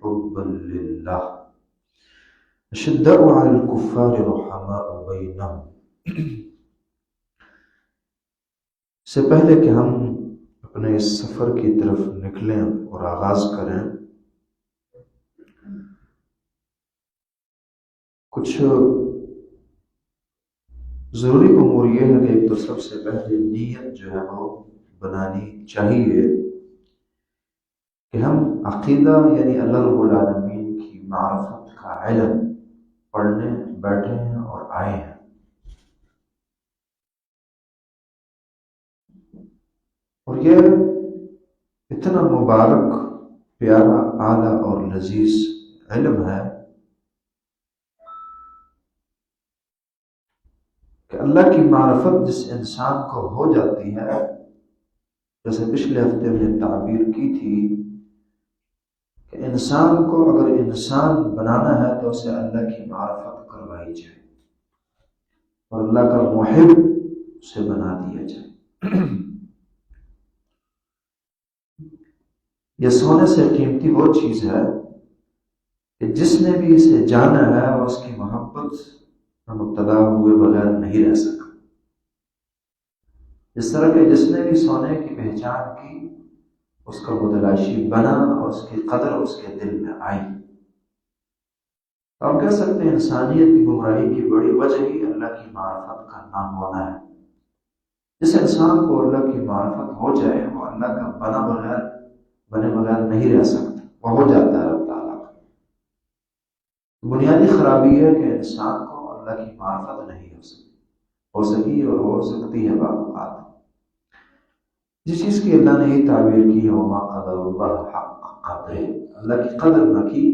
حبا للہ اشداء علی الکفار رحماء بینہم۔ اس سے پہلے کہ ہم اپنے اس سفر کی طرف نکلیں اور آغاز کریں، کچھ ضروری امور یہ ہے کہ ایک تو سب سے پہلے نیت جو ہے وہ بنانی چاہیے کہ ہم عقیدہ یعنی اللہ رب العالمین کی معرفت کا علم پڑھنے بیٹھے ہیں اور آئے ہیں۔ اور یہ اتنا مبارک، پیارا، اعلیٰ اور لذیذ علم ہے کہ اللہ کی معرفت جس انسان کو ہو جاتی ہے، جیسے پچھلے ہفتے میں نے تعبیر کی تھی کہ انسان کو اگر انسان بنانا ہے تو اسے اللہ کی معرفت کروائی جائے اور اللہ کا محب اسے بنا دیا جائے۔ یہ سونے سے قیمتی وہ چیز ہے کہ جس نے بھی اسے جانا ہے وہ اس کی محبت میں مبتلا ہوئے بغیر نہیں رہ سکا۔ اس طرح کہ جس نے بھی سونے کی پہچان کی اس کا متلاشی بنا اور اس کی قدر اس کے دل میں آئی۔ آپ کہہ سکتے ہیں انسانیت کی گمراہی کی بڑی وجہ ہی اللہ کی معرفت کا نہ ہونا ہے۔ جس انسان کو اللہ کی معرفت ہو جائے وہ اللہ کا بنے بغیر نہیں رہ سکتا، وہ ہو جاتا ہے اللہ تعالیٰ کا۔ بنیادی خرابی ہے کہ انسان کو اللہ کی معرفت نہیں ہو سکی اور ہو سکتی ہے بعض اوقات۔ جس چیز کی اللہ نے ہی تعبیر کی ہے وما قدر اللہ حق قدرہ، اللہ کی قدر نہ کی۔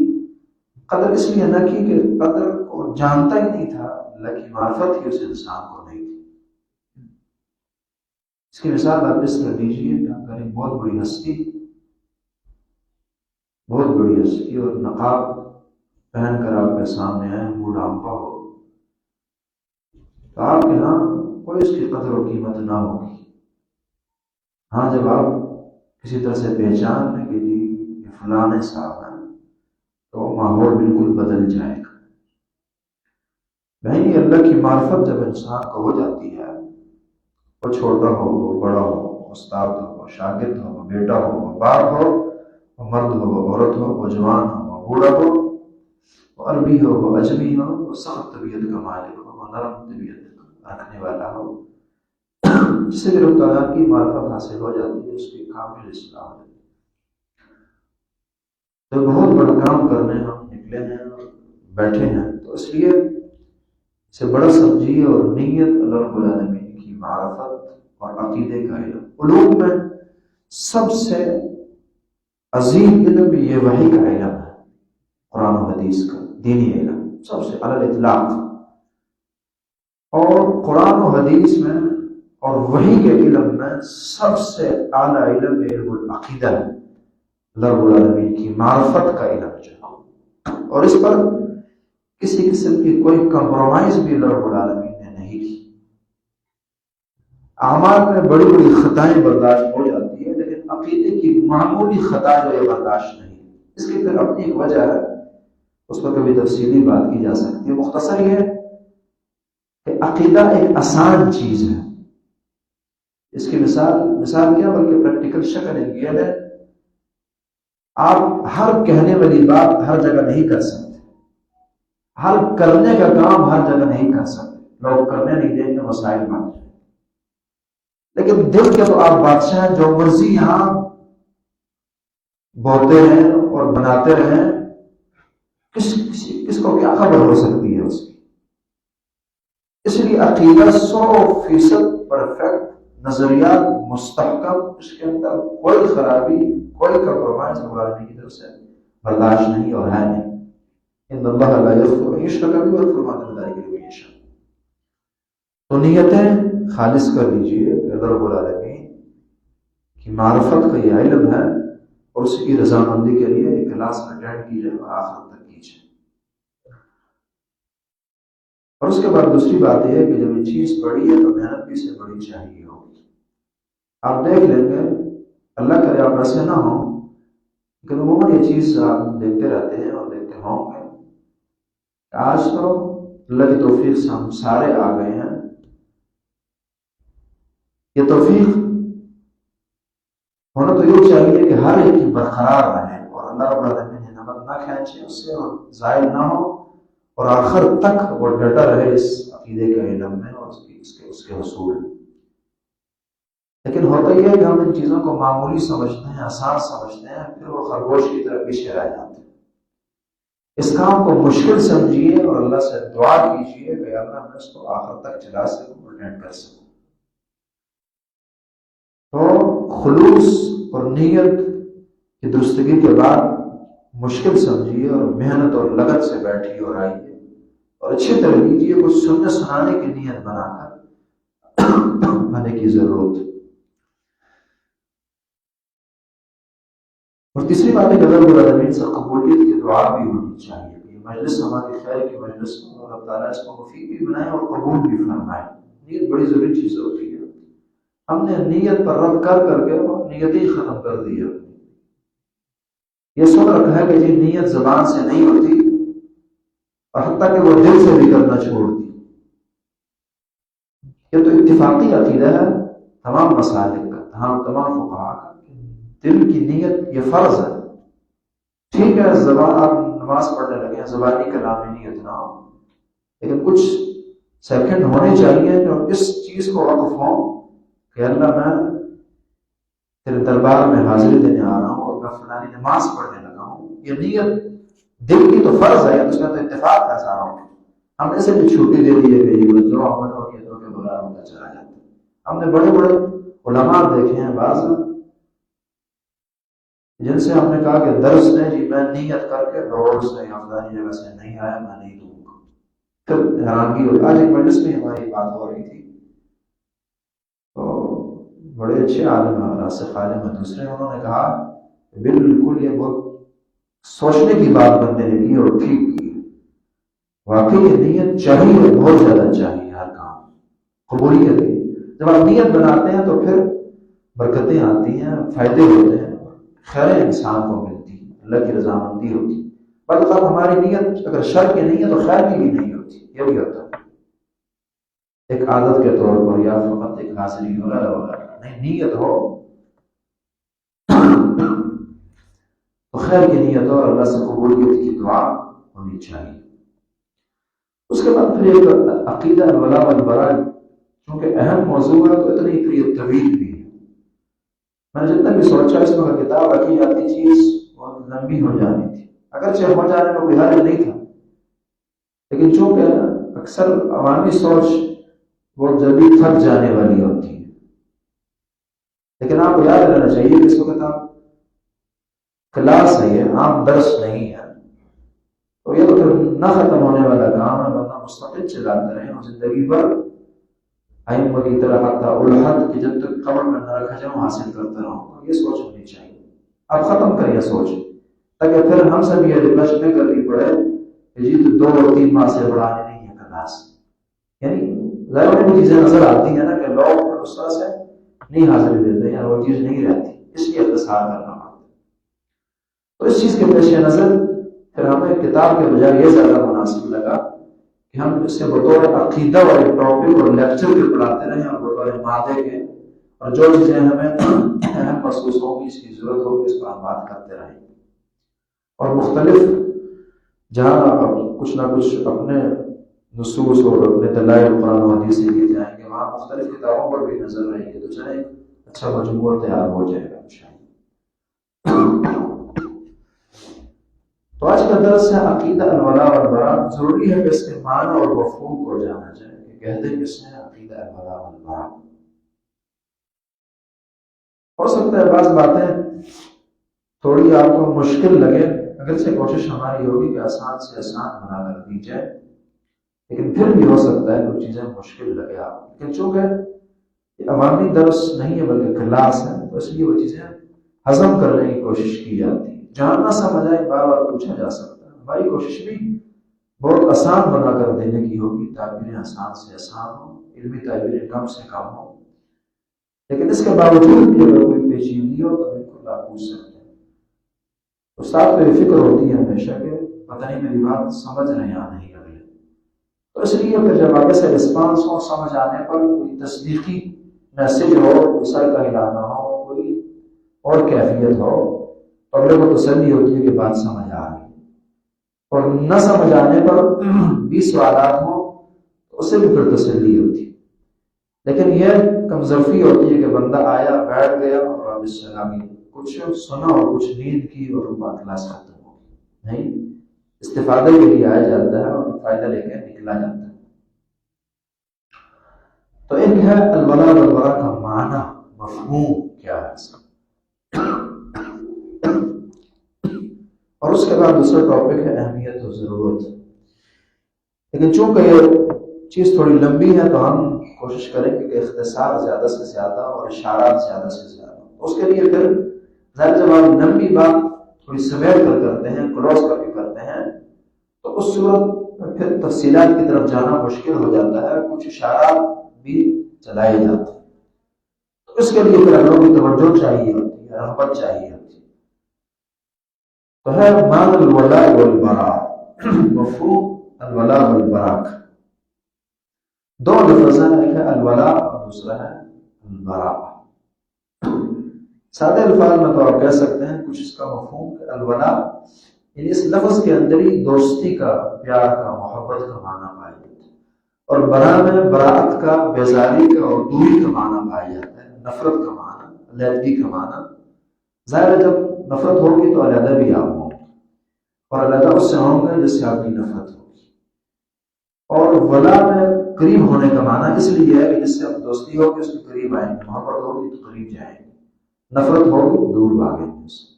قدر اس لیے نہ کی کہ قدر کو جانتا ہی نہیں تھا، اللہ کی معرفت ہی اس انسان کو نہیں تھی۔ اس کی مثال آپ اس طرح دیجیے کہ اگر ایک بہت بڑی ہستی اور نقاب پہن کر آپ کے سامنے آئے، منہ ڈھانپا ہو، تو آپ کے ہاں کوئی اس کی قدر و قیمت نہ ہوگی۔ ہاں جب آپ کسی طرح سے پہچان لیں کہ جی یہ فلاں صاحب ہیں تو ماحول بالکل بدل جائے گا۔ نہیں، اللہ کی معرفت جب انسان کو ہو جاتی ہے، وہ چھوٹا ہو، وہ بڑا ہو، استاد ہو، وہ شاگرد ہو، وہ بیٹا ہو، وہ باپ ہو، وہ مرد ہو، وہ عورت ہو، وہ جوان ہو، وہ بوڑھا ہو، وہ عربی ہو، وہ اجمی ہو، وہ سخت طبیعت کا مالک ہو، وہ نرم طبیعت رکھنے والا ہو، جس سے اللہ تعالیٰ کی معرفت حاصل ہو جاتی ہے اس کی کامل اصلاح ہو جاتی ہے۔ تو بہت بڑا کام کرنے ہم نکلے ہیں اور بیٹھے ہیں، تو اس لیے اسے بڑا سمجھیے اور نیت اللہ رب العالمین کی معرفت اور عقیدے کا علم۔ علوم میں سب سے عظیم علم یہ وحی کا علم ہے، قرآن و حدیث کا دینی علم سب سے علی الاطلاق۔ اور قرآن و حدیث میں اور وحی کے علم میں سب سے اعلیٰ علم العقیدہ ہے، اللہ رب العالمین کی معرفت کا علم جو ہے، اور اس پر کسی قسم کی کوئی کمپرومائز بھی اللہ رب العالمین نے نہیں کی۔ اعمال میں بڑی بڑی خطائیں برداشت ہو جاتی ہے، لیکن عقیدے کی معمولی خطا جو ہے برداشت نہیں۔ اس کی پھر اپنی ایک وجہ ہے، اس پر کبھی تفصیلی بات کی جا سکتی ہے۔ مختصر یہ ہے کہ عقیدہ ایک آسان چیز ہے۔ اس کی مثال کیا بلکہ پریکٹیکل شکل یہ ہے، آپ ہر کہنے والی بات ہر جگہ نہیں کر سکتے، ہر کرنے کا کام ہر جگہ نہیں کر سکتے، لوگ کرنے نہیں دیں گے، مسائل بن جائیں۔ لیکن دل کے تو آپ بادشاہ ہیں، جو مرضی یہاں بولتے رہیں اور بناتے رہیں، کس کو کیا خبر ہو سکتی ہے اس کی۔ اس لیے عقیدہ 100% پرفیکٹ، نظریات مستحکم، اس کے اندر کوئی خرابی، کوئی کمپرومائز قرآن کی طرف سے برداشت نہیں اور ہے نہیں۔ ان اللہ لا یغفر ان یشرک بہ ویغفر ما دون ذلک لمن یشاء۔ تو نیتیں خالص کر لیجیے، اللہ رب العالمین کی معرفت کا یہ علم ہے اور اس کی رضامندی کے لیے ایک کلاس اٹینڈ کیجیے اور آخر تک کیجیے۔ اور اس کے بعد دوسری بات یہ ہے کہ جب یہ چیز بڑی ہے تو محنت بھی سے بڑی چاہیے ہوگی۔ آپ دیکھ لیں گے، اللہ کرے آپ ایسے نہ ہوں لیکن عموماً یہ چیز آپ دیکھتے رہتے ہیں اور دیکھتے ہوں گے، آج تو اللہ کی توفیق سے ہم سارے آ گئے ہیں. یہ توفیق ہونا تو یہ چاہیے کہ ہر ایک کی برقرار رہے اور اللہ رب العالمین نے نمک نہ کھینچے اس سے اور ضائع نہ ہو، اور آخر تک وہ ڈٹا رہے اس عقیدے کے علم میں اور اس کے حصول. لیکن ہوتا یہ ہے کہ ہم ان چیزوں کو معمولی سمجھتے ہیں، آسان سمجھتے ہیں، پھر وہ خرگوش کی طرح پیچھے رہ جاتے ہیں. اس کام کو مشکل سمجھیے اور اللہ سے دعا کیجیے کہ اللہ میں اس کو آخر تک چلا سکوں، اٹینڈ کر سکوں. تو خلوص اور نیت کی درستگی کے بعد مشکل سمجھیے اور محنت اور لگن سے بیٹھیے اور آئیے اور اچھی طرح لیجیے. کچھ سننے سنانے کی نیت بنا کر آنے کی ضرورت. اور تیسری بات ہے کہ اللہ رب العالمین سے قبولیت کی دعا بھی ہونی چاہیے. یہ مجلس ہماری خیر کی مجلس ہو اور اللہ تعالیٰ اس کو مفید بھی بنائے اور قبول بھی فرمائے. نیت بڑی ضروری چیز ہوتی ہے. ہم نے نیت پر رد کر کے وہ نیت ہی ختم کر دی ہے. یہ سن رکھا ہے کہ جی نیت زبان سے نہیں ہوتی اور حتیٰ کہ وہ دل سے بھی کرنا چھوڑ دی. یہ تو اتفاقی عقیدہ ہے تمام مسالک کا، تمام فقہاء کا، دل کی نیت یہ فرض ہے. ٹھیک ہے زبان آپ نماز پڑھنے لگے ہیں، زبانی کلامی نیت نہ ہو، لیکن کچھ سیکنڈ ہونے چاہیے جو اس چیز کو وقف ہوں کہ اللہ میں تیرے دربار میں حاضری دینے آ رہا ہوں اور میں فلانی نماز پڑھنے لگا ہوں. یہ نیت دل کی تو فرض ہے، اس میں تو اتفاق ہے سارا. ہم ایسے بھی چھٹی دے دیے کہ جو عمل ہو نیتوں کے بغیر ہوتا چلا جاتا ہے. ہم نے بڑے بڑے علماء دیکھے ہیں بعض جن سے ہم نے کہا کہ درس نے جی میں نیت کر کے روڈ سے یا فلانی جگہ سے نہیں آیا، میں نہیں دوں گا. پھر حیرانگی ہوئی. آج ایک مجلس میں ہماری بات ہو رہی تھی تو بڑے اچھے عالم ہیں، راسخ عالم ہیں دوسرے، انہوں نے کہا کہ بالکل یہ بہت سوچنے کی بات بندے نے کی اور ٹھیک کی. واقعی یہ نیت چاہیے، بہت زیادہ چاہیے ہر کام قبولیت کی. جب آپ نیت بناتے ہیں تو پھر برکتیں آتی ہیں، فائدے ہوتے ہیں، خیر انسان کو ملتی ہے، اللہ کی رضامندی ہوتی. بلکہ ہماری نیت اگر شر کی نہیں ہے تو خیر کی بھی نہیں ہوتی. یہ بھی ہوتا ہے ایک عادت کے طور پر یا فقط ایک حاضری وغیرہ وغیرہ. نہیں، نیت ہو تو خیر کی نیت ہو اور اللہ سے قبولیت کی دعا ہونی چاہیے. اس کے بعد پھر ایک عقیدہ الولاء والبراء، چونکہ اہم موضوع ہے تو اتنی پھر طویل بھی ہے. میں نے جتنا بھی سوچا اس میں کتاب رکھی جاتی چیز بہت لمبی ہو جانی تھی، اگرچہ ہو جانے میں کوئی حرج نہیں تھا، لیکن چونکہ اکثر عوامی سوچ بہت جلدی تھک جانے والی ہوتی ہے. لیکن آپ کو یاد رہنا چاہیے کہ اس وقت آپ کلاس ہے، یہ عام درس نہیں ہے. تو یہ تو نہ ختم ہونے والا کام ہے، ورنہ مستقل چلاتے رہے اور زندگی بھر ائمہ کی طرح حتی الحد کہ جب تک قبر میں نہ رکھا جاؤں حاصل کرتا رہوں. یہ سوچ ہونی چاہیے. آپ ختم کریے سوچ، تاکہ پھر ہم سے بھی یہ ریکویسٹ نہیں کرنی پڑے کہ جی تو 2 اور 3 ماہ سے بڑھانے نہیں ہے کلاس. یعنی ظاہر میں چیزیں نظر آتی ہیں نا کہ لوگ اس طرح سے نہیں حاضری دیتے ہیں، وہ چیز نہیں رہتی، اس لیے اختصار کرنا پڑتا. تو اس چیز کے پیش نظر پھر ہمیں کتاب کے بجائے یہ زیادہ مناسب لگا کہ ہم اس سے بطور عقیدہ والے ٹاپک اور لیکچر بھی پڑھاتے رہیں اور بطور مادے کے، اور جو چیزیں ہمیں اہم محسوس ہوگی، اس کی ضرورت ہوگی، اس پر ہم بات کرتے رہیں. اور مختلف جہاں کچھ نہ کچھ اپنے نصوص اور اپنے دلائل قرآن و حدیث سے لیے جائیں گے، وہاں مختلف کتابوں پر بھی نظر رہیں گے، تو چلیں اچھا مجموعہ تیار ہو جائے گا انشاءاللہ. تو آج کا درس ہے عقیدہ الولاء والبراء. ضروری ہے کہ اس کے معنی اور مفہوم کو جانا جائے کہ کہتے کس نے عقیدہ الولاء والبراء. ہو سکتا ہے بعض باتیں تھوڑی آپ کو مشکل لگے، اگرچہ کوشش ہماری ہوگی کہ آسان سے آسان بنا کر دی جائے، لیکن پھر بھی ہو سکتا ہے کچھ چیزیں مشکل لگے آپ. لیکن چونکہ یہ عوامی درس نہیں ہے بلکہ کلاس ہے، تو اس لیے وہ چیزیں ہضم کرنے کی کوشش کی جاتی ہے. جہاں نہ سمجھ آئے بار بار پوچھا جا سکتا ہے. ہماری کوشش بھی بہت آسان بنا کر دینے کی ہوگی، تعبیریں آسان سے آسان ہوں، علمی تعبیریں کم سے کم ہوں. لیکن اس کے باوجود بھی اگر کوئی پیچیدگی ہو تو بالکل آپ پوچھ سکتے ہیں. استاد کو یہ فکر ہوتی ہے ہمیشہ کہ پتہ نہیں میری بات سمجھ رہے ہیں یا نہیں اگلے، تو اس لیے پھر جب آگے سے رسپانس ہو، سمجھ آنے پر کوئی تصدیقی میسج ہو، کوئی سر کا ہلانا ہو، کوئی اور کیفیت ہو، تو اگلے کو تسلی ہوتی ہے کہ بات سمجھ آ رہی ہے، اور نہ سمجھ آنے پر 20 سوالات ہوں تو اسے بھی پھر تسلی ہوتی ہے۔ لیکن یہ کمزرفی ہوتی ہے کہ بندہ آیا، بیٹھ گیا اور اب اس سے آگے کچھ سنا اور کچھ نیند کی اور بات کلاس ختم ہو گئی۔ نہیں، استفادے کے لیے آیا جاتا ہے اور فائدہ لے کے نکلا جاتا ہے۔ تو ایک ہے الولا والبرا کا معنی، مفہوم کیا ہے اس کا، اور اس کے بعد دوسرا ٹاپک ہے اہمیت و ضرورت۔ لیکن چونکہ یہ چیز تھوڑی لمبی ہے تو ہم کوشش کریں گے کہ اختصار زیادہ سے زیادہ اور اشارات زیادہ سے زیادہ۔ اس کے لیے پھر ظاہر جب آپ لمبی بات تھوڑی سمیٹ کر کرتے ہیں، کلوز کر کے کرتے ہیں، تو اس صورت پھر تفصیلات کی طرف جانا مشکل ہو جاتا ہے، کچھ اشارات بھی چلائے جاتے ہیں، تو اس کے لیے پھر ہم لوگوں کی توجہ چاہیے ہوتی ہے، رغبت چاہیے ہوتی ہے۔ تو ہے مان الولاء والبراء، مفہوم الولاء والبراء کا دو لفظ ہیں، ایک ہے الولاء اور دوسرا ہے البراء۔ سادے الفاظ میں تو آپ کہہ سکتے ہیں کچھ اس کا مفہوم کہ الولاء یعنی اس لفظ کے اندر ہی دوستی کا، پیار کا، محبت کا معنی پایا جاتا ہے، اور براء میں براءت کا، بیزاری کا اور دوری کا معنی پایا جاتا ہے، نفرت کا معنی، علیحدگی کا معنی۔ ظاہر ہے جب نفرت ہوگی تو علیحدہ بھی آپ ہوں گے، اور علیحدہ اس سے ہوں گے جس سے آپ کی نفرت ہوگی۔ اور ولا میں قریب ہونے کا معنی اس لیے ہے کہ جس سے آپ دوستی ہوگی اس کے قریب آئیں گے، محبت ہوگی تو قریب جائیں گے، نفرت ہوگی دور بھاگیں گے اس سے۔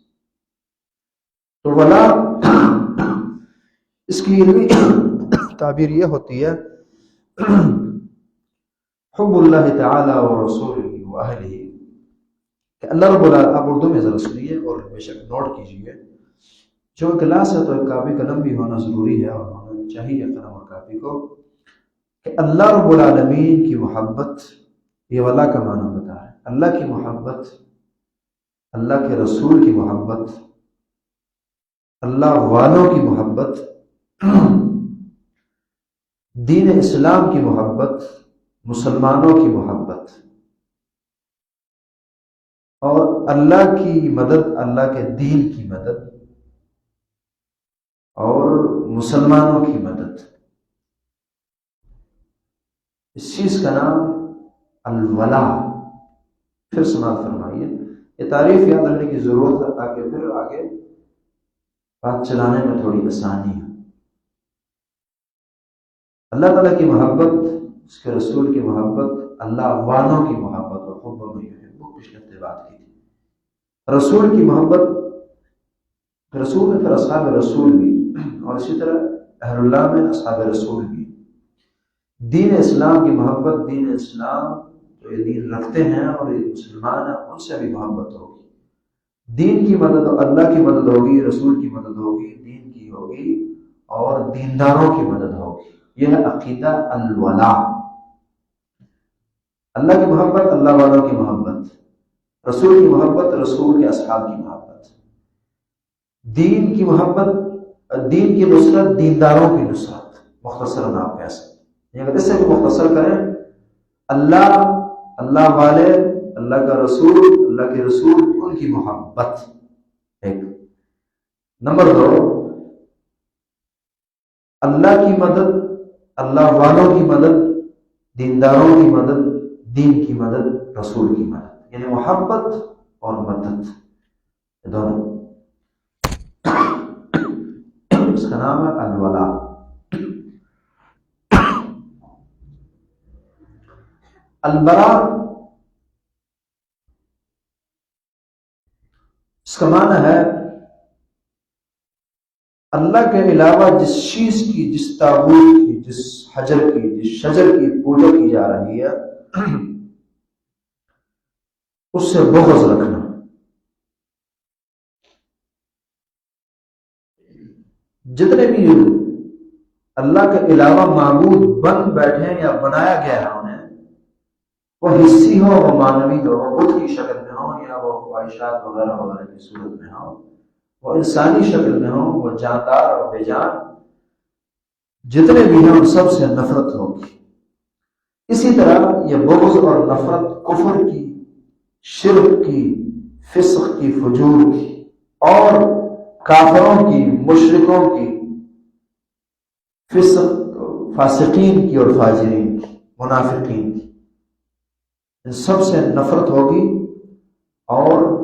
تو ولا اس کی علمی تعبیر یہ ہوتی ہے حب اللہ تعالی و رسولہ و اہلہ، کہ اللہ رب العالمین، آپ اردو میں ذرا سنیے اور بے شک نوٹ کیجیے، جو کلاس ہے تو ایک کاپی قلم بھی ہونا ضروری ہے، اور ہونا چاہیے قلم اور کاپی کو، کہ اللہ رب العالمین کی محبت، یہ ولا کا معنی بتا ہے، اللہ کی محبت، اللہ کے رسول کی محبت، اللہ والوں کی محبت، دین اسلام کی محبت، مسلمانوں کی محبت، اور اللہ کی مدد، اللہ کے دین کی مدد اور مسلمانوں کی مدد، اس چیز کا نام الولا۔ پھر سماعت فرمائیے، یہ تعریف یاد رکھنے کی ضرورت ہے تاکہ پھر آگے بات چلانے میں تھوڑی آسانی ہو۔ اللہ تعالیٰ کی محبت، اس کے رسول کی محبت، اللہ والوں کی محبت، اور حب من یحب، پچھلے ہفتے بات کی تھی۔ رسول کی محبت، رسول میں پھر اصحاب رسول بھی، اور اسی طرح اہل اللہ میں اصحاب رسول بھی۔ دین اسلام کی محبت، دین اسلام جو یہ دین رکھتے ہیں اور یہ مسلمان ہیں ان سے بھی محبت ہوگی۔ دین کی مدد، اللہ کی مدد ہوگی، رسول کی مدد ہوگی، دین کی ہوگی، اور دینداروں کی مدد ہوگی۔ یہ ہے عقیدہ الولا۔ اللہ کی محبت، اللہ والوں کی محبت، رسول کی محبت، رسول کے اصحاب کی محبت، دین کی محبت، دین کی نصرت، دینداروں کی نصرت، مختصراً آپ کہہ سکتے ہیں۔ اگر اس سے بھی مختصر کریں، اللہ، اللہ والے، اللہ کا رسول، اللہ کے رسول، ان کی محبت ایک۔ نمبر 2، اللہ کی مدد، اللہ والوں کی مدد، دینداروں کی مدد، دین کی مدد، رسول کی مدد، یعنی محبت اور مدد، یہ دونوں، اس کا نام ہے الولا۔ البراء، اس کا معنی ہے اللہ کے علاوہ جس چیز کی، جس تابوت کی، جس حجر کی، جس شجر کی پوجا کی جا رہی ہے اس سے بغض رکھنا۔ جتنے بھی اللہ کے علاوہ معبود بن بیٹھے ہیں یا بنایا گیا ہے انہیں، وہ حصی ہو، وہ معنوی ہو، وہ بت کی شکل میں ہو، یا وہ خواہشات وغیرہ وغیرہ کی صورت میں ہو، وہ انسانی شکل میں ہوں، وہ جاندار اور بے جان جتنے بھی ہیں ان سب سے نفرت ہوگی۔ اسی طرح یہ بغض اور نفرت کفر کی، شرک کی، فسق کی، فجور کی، اور کافروں کی، مشرکوں کی، فاسقین کی اور فاجرین کی، منافقین کی، ان سب سے نفرت ہوگی اور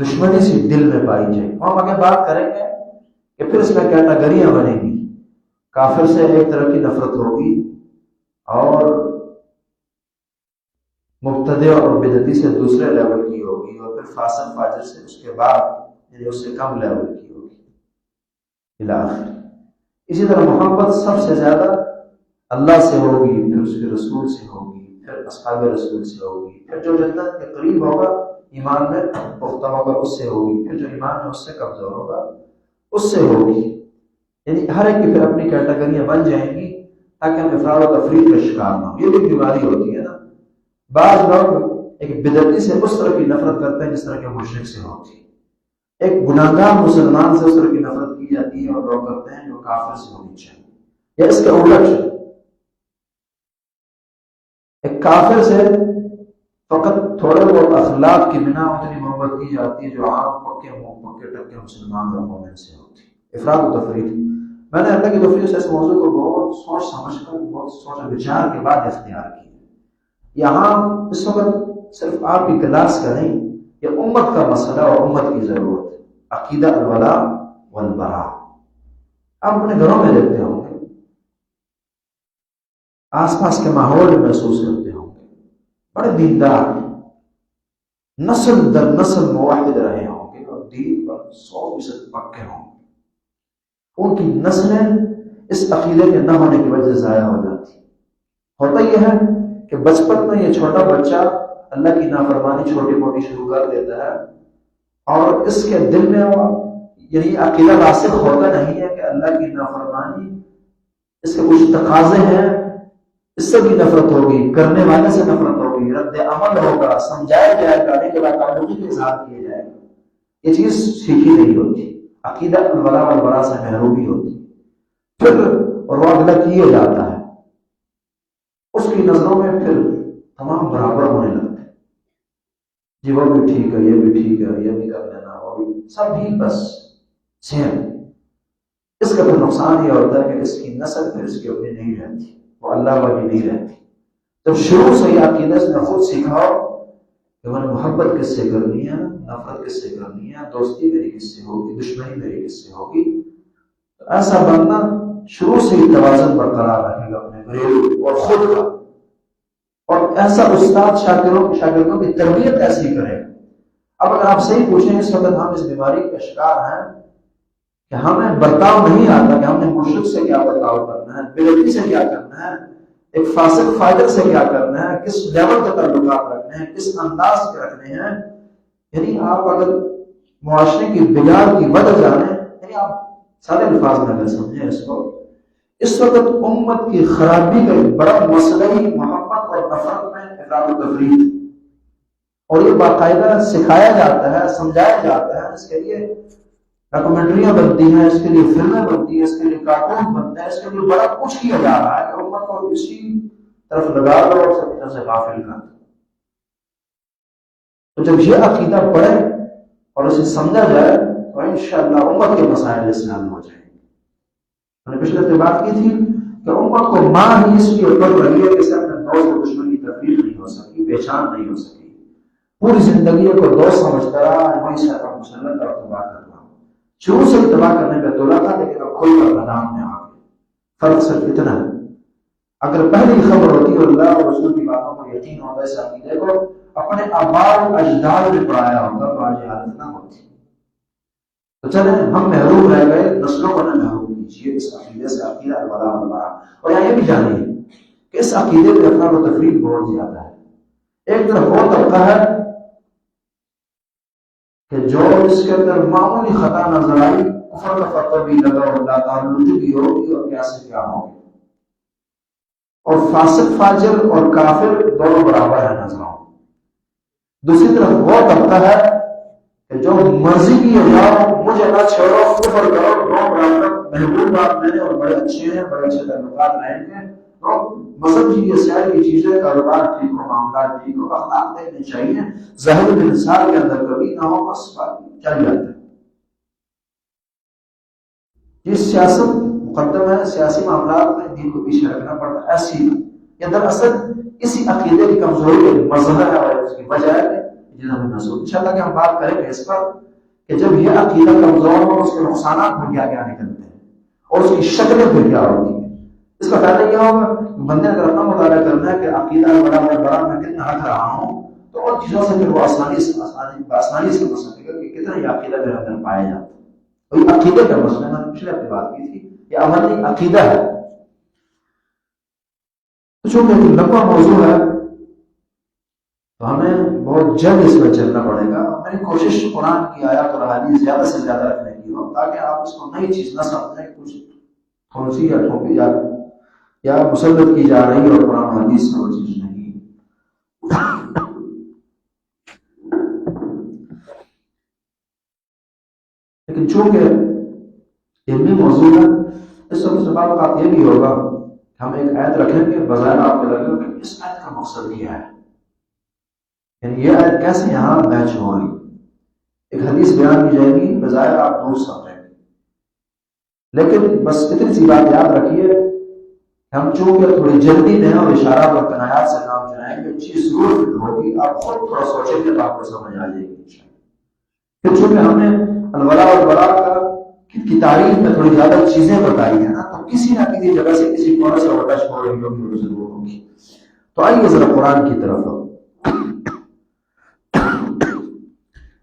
دشمنی سی دل میں پائی جائے گی۔ ہم آگے بات کریں گے کہ پھر اس میں کیٹیگریاں بنیں گی۔ کافر سے ایک طرح کی نفرت ہوگی اور مبتدع اور بدعتی سے دوسرے لیول کی ہوگی، اور پھر فاسق فاجر سے اس کے بعد یعنی اس سے کم لیول کی ہوگی الی آخر۔ اسی طرح محبت سب سے زیادہ اللہ سے ہوگی، پھر اس کے رسول سے ہوگی، پھر اصحاب رسول سے ہوگی، پھر جو جنت کے قریب ہوگا ایمان میں پختہ ہوگا اس سے ہوگی، پھر جو ایمان میں اس سے کمزور ہوگا اس سے ہوگی۔ یعنی ہر ایک کی پھر اپنی کیٹیگریاں بن جائیں گی تاکہ ہم افراد و تفریق کا شکار نہ ہوں۔ یہ بھی بیماری ہوتی ہے نا، بعض لوگ ایک بدعتی سے اس طرح کی نفرت کرتے ہیں جس طرح کے مشرک سے ہوتی ہے، ایک گناہگار مسلمان سے اس طرح کی نفرت کی جاتی ہے اور لوگ کرتے ہیں جو کافر سے ہونی چاہیے، یا اس کے الٹ ایک کافر سے فقط تھوڑے بہت اخلاق کی بنا اتنی محبت کی جاتی ہے جو عام پکے ٹکے مسلمان اور مومن سے ہوتی ہے۔ افراد و تفریق، میں نے اللہ کی توفیق سے اس موضوع کو بہت سوچ سمجھ کر، بہت سوچ وچار کے بعد اختیار کیا۔ یہاں اس وقت صرف آپ کی کلاس کا نہیں، یہ امت کا مسئلہ اور امت کی ضرورت ہے۔ عقیدہ الولاء والبراء آپ اپنے گھروں میں دیکھتے ہوں گے، آس پاس کے ماحول میں محسوس کرتے ہوں گے، بڑے دیندار نسل در نسل موحد رہے ہوں گے اور دین پر 100% پکے ہوں گے، ان کی نسلیں اس عقیدے کے نہ ہونے کی وجہ سے ضائع ہو جاتی۔ ہوتا یہ ہے کہ بچپن میں یہ چھوٹا بچہ اللہ کی نافرمانی چھوٹی موٹی شروع کر دیتا ہے اور اس کے دل میں یہی عقیدہ راسخ ہوتا نہیں ہے کہ اللہ کی نافرمانی اس کے کچھ تقاضے ہیں، اس سے بھی نفرت ہوگی، کرنے والے سے نفرت ہوگی، رد عمل ہوگا، سمجھایا جائے گا، لیکن تعلقی کے اظہار کیے جائے گا۔ یہ چیز سیکھی نہیں ہوتی، عقیدہ الولاء والبراء سے محرومی ہوتی، پھر اور وہ اگلا کیے جاتا ہے، اس کی نظروں میں پھر تمام برابر ہونے لگتے ہیں، جی وہ بھی ٹھیک ہے، یہ بھی ٹھیک ہے، یہ بھی کر لینا، وہ بھی سب ٹھیک، بس سیم۔ اس کا پھر نقصان یہ ہوتا ہے کہ اس کی نسل پھر اس کی اپنی نہیں رہتی، وہ اللہ والی نہیں رہتی۔ جب شروع سے یہ عقیدہ اس نے خود سیکھا ہو کہ میں نے محبت کس سے کرنی ہے، نفرت کس سے کرنی ہے، دوستی میری کس سے ہوگی، دشمنی میری کس سے ہوگی، تو ایسا بندہ شروع سے ہی توازن برقرار رکھے گا اپنے گھریلو اور خود کا، اور ایسا استاد شاگردوں کی تربیت ایسی کرے گا۔ اب اگر آپ صحیح پوچھیں اس وقت ہم اس بیماری کا شکار ہیں کہ ہمیں برتاؤ نہیں آتا کہ ہم نے مشرک سے کیا برتاؤ کرنا ہے، بدعتی سے کیا کرنا ہے، ایک فاسق فاجر سے کیا کرنا ہے، کس لیول کے تعلقات رکھنے ہیں، کس انداز کے رکھنے ہیں۔ یعنی آپ اگر معاشرے کی بگاڑ کی وجہ جانیں، یعنی آپ سارے الفاظ میں اگر سمجھیں اس وقت امت کی خرابی کا ایک بڑا مسئلہ ہی محبت اور نفرت میں افراط و تفریط، اور یہ باقاعدہ سکھایا جاتا ہے، سمجھایا جاتا ہے، اس کے لیے ڈاکومنٹریاں بنتی ہیں، اس کے لیے فلمیں بنتی ہیں، اس کے لیے کارٹون بنتے ہیں، اس کے لیے بڑا کچھ کیا جا رہا ہے کہ امت کو اسی طرف لگا دو اور سب طرح سے غافل کر دو۔ تو جب یہ عقیدہ پڑھے اور اسے سمجھا جائے تو انشاءاللہ امت کے مسائل اس میں حل ہو جائیں گے۔ میں نے پچھلے ہفتے بات کی تھی کہ امت کو ماں ہی اس لیے پڑھ رہی ہے کہ اسے اپنے دوست و دشمن کی تفریق نہیں ہو سکی، پہچان نہیں ہو سکی، پوری زندگی کو دوست سمجھتا رہا، وہی سے اپنا مسلط اور تباہ کر رہا۔ شروع سے تباہ کرنے پہ تولا تھا لیکن اب کھل کر میدان میں آ گئے۔ فرق صرف اتنا ہے، اگر پہلی خبر ہوتی اور اللہ اور رسول کی باتوں پر یقین ہوتا اس عقیدے کو اپنے آباء و اجداد میں پڑھایا ہوتا تو آج یہ حالت نہ ہوتی۔ تو چلیں ہم محروم رہ گئے، نسلوں کو نہ محروم کیجیے اس عقیدے سے، عقیدہ الولاء والبراء۔ اور یہاں یہ بھی جانیے کہ اس عقیدے میں افراد و تفریق بہت زیادہ ہے۔ ایک طرف وہ طبقہ ہے کہ جو اس کے اندر معمولی خطا نظر آئی کفر کا فتویٰ بھی لگا اور اللہ تعالیٰ بھی ہوگی اور کیا سے کیا ہوگی، اور فاسق فاجر اور کافر دونوں برابر ہیں نظروں۔ دوسری طرف وہ طبقہ ہے کہ کہ جو مرضی کی ہو جاؤ مجھے نہ چھوڑو، کفر کرو، نو برابر محبوب بات میں نے اور بڑے اچھے ہیں، بڑے اچھے تعلقات رہیں گے، تو مذہب کی یہ ساری چیزیں، کاروبار ٹھیک ہو، معاملات ٹھیک ہو، اخلاق دینے چاہیے، ظاہر انسان کے اندر کبھی نہ ہو، بس باقی چل جاتا ہے۔ یہ سیاست مقدم ہے، سیاسی معاملات میں دین کو پیچھے رکھنا پڑتا ہے، ایسی یہ دراصل اسی عقیدے کی کمزوری مظہر ہے اور اس کی وجہ ہے جن ہمیں محسوس۔ انشاءاللہ کہ ہم بات کریں گے اس پر کہ جب یہ عقیدہ کمزور ہو اس کے نقصانات پھر کیا کیا نکلتے ہیں اور اس کی شکلیں پھر کیا ہوتی ہیں۔ اس کا فائدہ کیا ہوگا؟ بندے اگر اپنا مطالعہ کرنا ہے کہ عقیدہ بڑا میں کتنا رکھ رہا ہوں تو ان چیزوں سے پھر وہ آسانی سے سمجھ سکے گا کہ کتنا یہ عقیدہ میرے اندر پایا جاتا ہے۔ وہی عقیدے کا مسئلہ میں نے پچھلے ہفتے بات کی تھی، یہ عملی عقیدہ ہے۔ تو چونکہ لمبا موضوع ہے تو ہمیں بہت جلد اس میں چلنا پڑے گا۔ میری کوشش قرآن کی آیات اور احادیث زیادہ سے زیادہ رکھنے کی ہو تاکہ آپ اس کو نئی چیز نہ سمجھیں، کچھ تھوڑی یا ٹھوکی یا مسلط کی جا رہی اور قرآن و حدیث میں وہ چیز نہیں۔ لیکن چونکہ علمی موضوع ہے اس وقت بعض اوقات یہ بھی ہوگا ہم ایک آیت رکھیں گے، بظاہر آپ کو لگے گا کہ اس آیت کا مقصد کیا ہے، یعنی یہ آیت کیسے یہاں میچ ہو رہی۔ ایک حدیث بیان کی جائے گی، بظاہر آپ دور سمجھیں گے، لیکن بس اتنی سی بات یاد رکھیے، ہم چونکہ تھوڑی جلدی میں اور اشارات اور کنایات سے کام چلائیں گے، چیز ضرور ہوگی، آپ خود تھوڑا سوچیں گے تو آپ کو سمجھ آ جائے گی۔ پھر چونکہ ہم نے الولاء والبراء کی تعریف میں تھوڑی زیادہ چیزیں بتائی ہیں نا، تو کسی نہ کسی جگہ سے کسی کون سے ٹچ ہو رہی ہوگی، ضرور ہوگی۔ تو آئیے ذرا قرآن کی طرف۔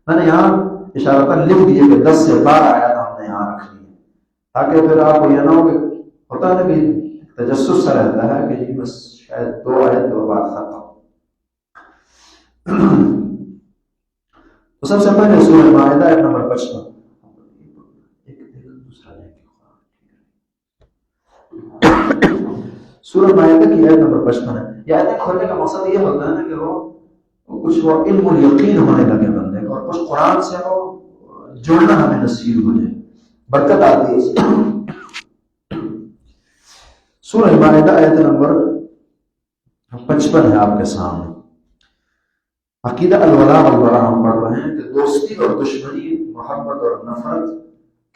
میں نے یہاں اشارتاً لکھ دیے کہ 10 سے 12 آیات ہم نے یہاں رکھ لی ہیں تاکہ پھر آپ کو یہ نہ ہو کہ ہوتا ہے کہ تجسس سا رہتا ہے کہ جی بس شاید 2 آیت 2 بات ختم۔ تو سب سے پہلے سورہ مائدہ آیت نمبر 55۔ سورہ مائدہ کی آیت نمبر 55 ہے۔ یہ آیتیں کھولنے کا مقصد یہ ہوتا ہے نا کہ وہ علم و یقین ہونے لگے بندے کو، اور کچھ قرآن سے وہ جڑنا ہمیں نصیب ہو جائے، برکت آتی ہے۔ سورہ مائدہ آیت نمبر 55 ہے آپ کے سامنے۔ عقیدہ الولاء والبراء ہم پڑھ رہے ہیں کہ دوستی اور دشمنی، محبت اور نفرت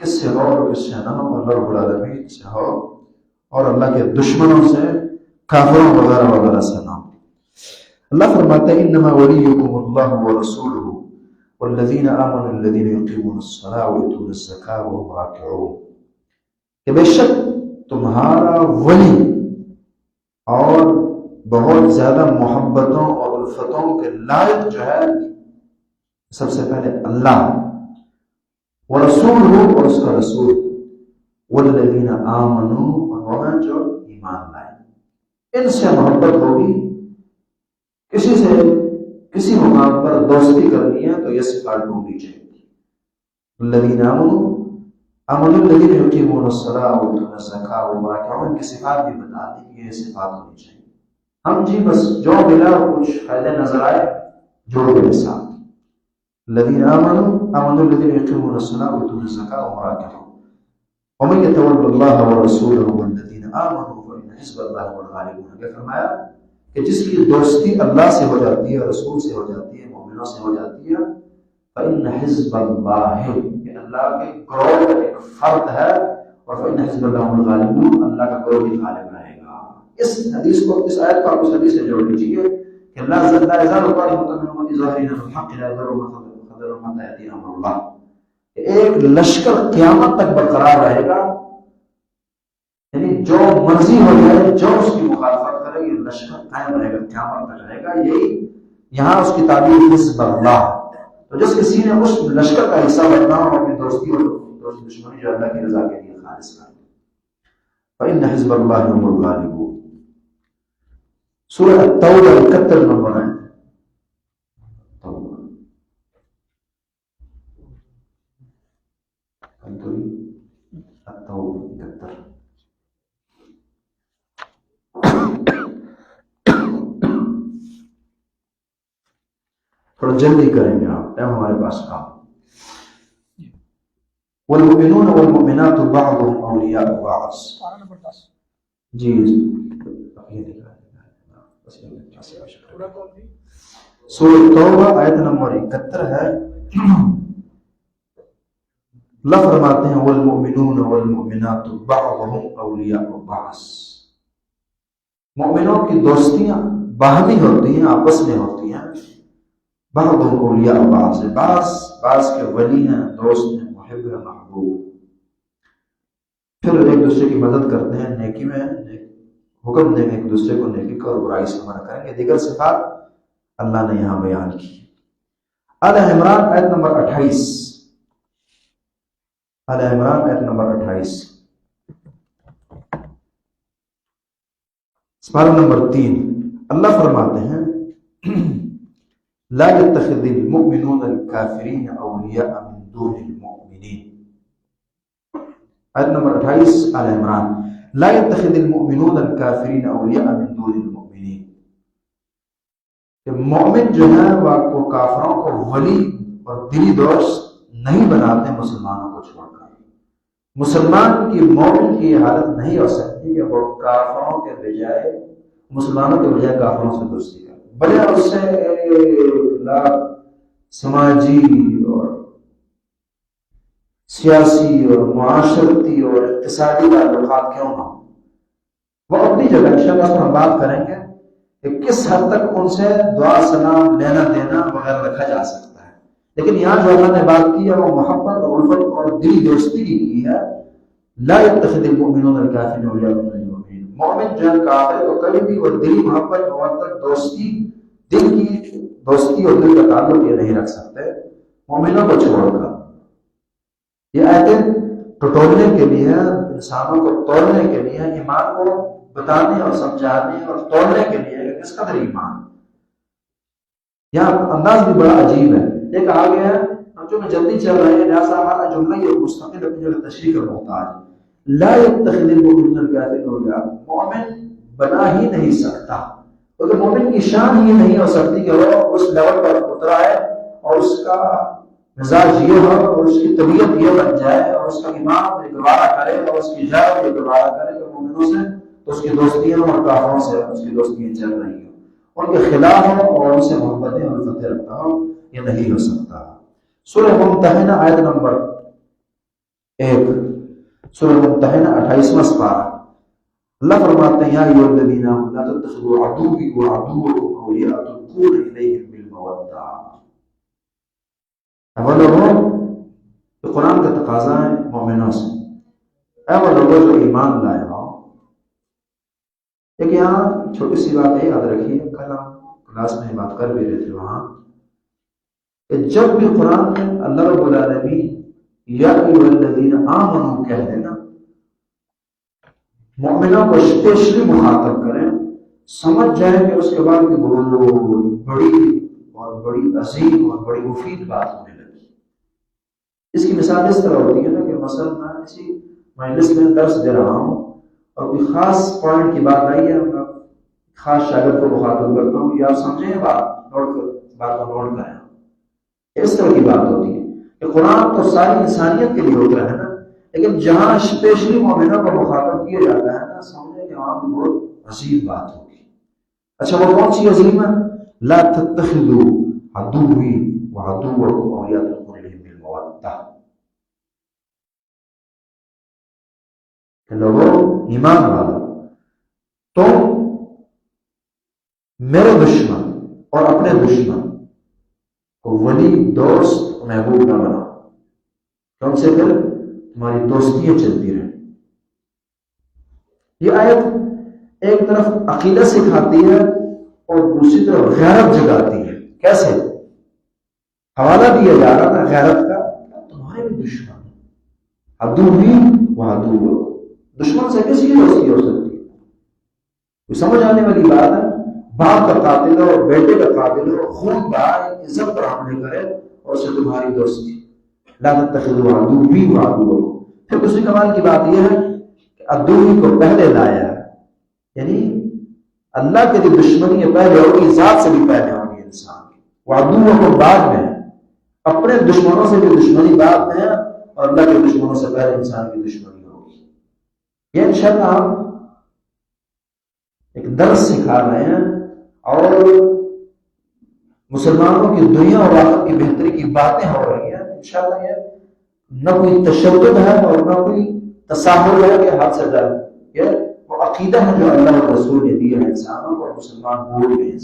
کس سے ہو اور کس سے نہ ہو، اللہ رب العالمین سے ہو اور اللہ کے دشمنوں سے، کافروں وغیرہ وغیرہ سے نہ ہو۔ اللہ فرماتا ہے انما ولیکم اللہ ورسولہ والذین آمنوا الذین یقیمون الصلاۃ ویؤتون الزکاۃ وهم راکعون، کہ بے شک تمہارا ولی اور بہت زیادہ محبتوں اور الفتوں کے لائق جو ہے سب سے پہلے اللہ ورسولہ اور اس کا رسول، والذین آمنوا اور وہ جو ایمان لائے، ان سے محبت ہوگی۔ کسی سے کسی مقام پر دوستی کرنی ہے تو یہ صفات ڈھونڈنی چاہیے۔ الذین آمنوا الذین یقیمون الصلاۃ ویؤتون الزکاۃ وهم راکعون، ان کی صفات بھی بتا دی کہ یہ صفات ہونی چاہیے۔ ہم جی بس جو ملا کچھ فائدے نظر آئے جوڑ کے ساتھ، الذین آمنوا الذین یقیمون الصلاۃ ویؤتون الزکاۃ وهم راکعون ومن یتول اللہ ورسولہ والذین آمنوا فإن حزب اللہ هم الغالبون۔ کہ فرمایا کہ جس کی دوستی اللہ سے ہو جاتی ہے، رسول سے ہو جاتی ہے، مومنوں سے ہو جاتی ہے، فإن حزب اللہ، کہ اللہ کے گروہ کا ایک فرد ہے، اور فإن حزب اللہ هم الغالبون، اللہ کا گروہ بھی غالب رہے گا۔ اس حدیث کو، اس آیت کو آپ اس حدیث سے جوڑ لیجیے کہ اللہ لا يزال طائفة من أمتي ظاهرين على الحق لا يضرهم من خذلهم حتى يأتي أمر الله، ایک لشکر قیامت تک برقرار رہے گا، یعنی جو مرضی ہو جائے، جو اس کی مخالفت کرے، یہ لشکر قائم رہے گا، قیامت تک رہے گا۔ یہی یہاں اس کی تعبیر حزب اللہ۔ تو جس کسی نے اس لشکر کا حصہ بننا ہو، اپنی دوستی اور دشمنی جو اللہ کی رضا کے لیے خالص کرے، فإن حزب اللہ هم الغالبون۔ سورہ التوبہ 71 نمبر ہے۔ تھوڑا جلدی کریں گے آپ، ٹائم ہمارے پاس کام۔ والمؤمنون والمؤمنات بعضهم اولیاء بعض. جی سورۃ توبہ آیت نمبر 71 ہے. اللہ فرماتے ہیں والمؤمنون والمؤمنات بعضهم اولیاء بعض. مومنوں کی دوستیاں باہمی ہوتی ہیں، آپس میں ہوتی ہیں. بعضهم اولیاء بعض، بعض کے ولی ہیں، دوست ہیں، محب ہیں، محبوب. پھر ایک دوسرے کی مدد کرتے ہیں، نیکی میں حکم دیں گے ایک دوسرے کو نیکی کا اور برائی سے منع کریں گے. دیگر صفات اللہ نے یہاں بیان کی. آل عمران آیت نمبر 28. آل عمران آیت نمبر 28 سپارہ نمبر 3. اللہ فرماتے ہیں لا يتخذ المؤمنون الكافرين اولیاء من دون المؤمنین. آیت نمبر 28 آل عمران. لا يتخذ المؤمنون الكافرين اولیاء من دون المؤمنین. کہ مومن جو ہے وہ کافروں کو ولی اور دلی دوست نہیں بناتے مسلمانوں کو چھوڑ کر. مسلمان کی مومن کی حالت نہیں ہو سکتی کہ وہ کافروں کے بجائے مسلمانوں کے بجائے کافروں سے دوستی کرے، بجائے اس سے سماجی اور سیاسی اور معاشرتی اور اقتصادی تعلقات کیوں نہ ہو. وہ اپنی جگہ انشاءاللہ ہم بات کریں گے کہ کس حد تک ان سے دعا سلام لینا دینا وغیرہ رکھا جا سکتا ہے. لیکن یہاں جو اللہ نے بات کی ہے وہ محبت اور الفت اور دلی دوستی کی ہے. لا يتخذ المؤمنون الكافرين اولیاء من دون المؤمنین. مومن جو ہے کافر کو کبھی بھی وہ دلی محبت اور دوستی، دل کی دوستی اور دل کا تعلق یہ نہیں رکھ سکتے مومنوں کو چھوڑ کر. یہ آیتیں ٹٹولنے کے لیے، انسانوں کو توڑنے کے لیے، ایمان کو بتانے اور سمجھانے اور توڑنے کے لیے کہ کس قدر ایمان. یہاں انداز بھی بڑا عجیب ہے. ایک آ گیا ہے ہم جو میں جلدی چل رہے ہیں لہٰذا ہمارا جملہ یہ مستقل اپنی جگہ تشریح کا محتاج. لا يتخذ المؤمنون الكافرين اولیاء. مومن بنا ہی نہیں سکتا، کیونکہ مومن کی شان یہ نہیں ہو سکتی کہ وہ اس لیول پر اترا ہے اور اس کا مزاج یہ ہو اور اس کی طبیعت یہ بن جائے اور اس کا ایمان یہ گوارا کرے اور اس کی جان یہ گوارا کرے کہ مومنوں سے تو اس کی دوستیاں اور کافروں سے اس کی دوستیاں چل رہی ہیں، ان کے خلاف ہو اور ان سے محبتیں اور فتح رکھتا ہو. یہ نہیں ہو سکتا. سورہ ممتحنہ آیت نمبر 1. سورہ ممتحنہ 28واں سپارہ. اللہ فرماتے ہیں یا ایھا الذین آمنوا لا تتخذوا عدوی وعدوکم اولیاء تلقون الیہم بالمودہ. اے وہ لوگوں، تو قرآن کا تقاضا ہے مومنوں سے، اے وہ لوگوں جو ایمان لائے ہو. ایک یہاں چھوٹی سی بات ہے، یاد رکھیے، کل ہم کلاس میں بات کر بھی رہے تھے وہاں کہ جب بھی قرآن میں اللہ رب العالمین یا ایھا الذین آمنوا کہہ دینا، مومنوں کو اسپیشلی مخاطب کریں، سمجھ جائیں کہ اس کے بعد کی بہت بڑی اور بڑی عظیم اور بڑی مفید بات ہونے لگی. اس کی مثال اس طرح ہوتی ہے نا کہ مثلا میں کسی مجلس میں درس دے رہا ہوں اور کوئی خاص پوائنٹ کی بات آئی ہے، میں خاص شاگرد کو مخاطب کرتا ہوں، یا آپ سمجھیں بات کو نوٹ کریں. اس طرح کی بات ہوتی ہے کہ قرآن تو ساری انسانیت کے لیے ہوتا ہے نا، لیکن جہاں اسپیشلی مومنوں کو مخاطب کیا جاتا ہے نا، سمجھیں کہ وہاں بھی بہت عظیم بات ہوگی. اچھا وہ کون سی عظیم ہے؟ لا تتخذوا عدوی وعدوکم اولیاء تلقون الیہم بالمودہ. کہ لوگوں، ایمان والو، تم میرے دشمن اور اپنے دشمن کو ولی، دوست، محبوب نہ بناؤ، تو ان سے پھر تمہاری دوستیاں چلتی رہیں. یہ آیت ایک طرف عقیدہ سکھاتی ہے اور دوسری طرف غیرت جگاتی ہے. کیسے؟ حوالہ دیا جا رہا تھا غیرت کا، تمہارے بھی دشمن عدوی وعدوکم. دشمن سے کس کی دوستی ہو سکتی ہے؟ کوئی سمجھ آنے والی بات ہے. باپ کا قاتل ہو، بیٹے کا قاتل ہو، خون بہائے، عزت پر حملے کرے اور اسے تمہاری دوستی. لا تتخذوا عدوی وعدوکم. پھر دوسری کمال کی بات یہ ہے کہ عدوی کو پہلے لایا ہے، یعنی اللہ کے لیے دشمنی یہ پہلے ہوگی، ذات سے بھی پہلے ہوگی انسان کی. وعدوکم بعد میں، اپنے دشمنوں سے بھی دشمنی بعد میں ہے اور اللہ کے دشمنوں سے پہلے انسان کی دشمنی ہوگی. یہ انشاءاللہ ہم ایک درس سکھا رہے ہیں اور مسلمانوں کی دنیا اور آخرت کی بہتری کی باتیں ہو رہی ہیں. انشاءاللہ یہ نہ کوئی تشدد ہے اور نہ کوئی تساہل ہے کہ ہاتھ سے ڈر. یہ وہ عقیدہ ہے جو اللہ اور رسول نے دیا ہے انسانوں کو، اور مسلمان بھول گئے ہیں.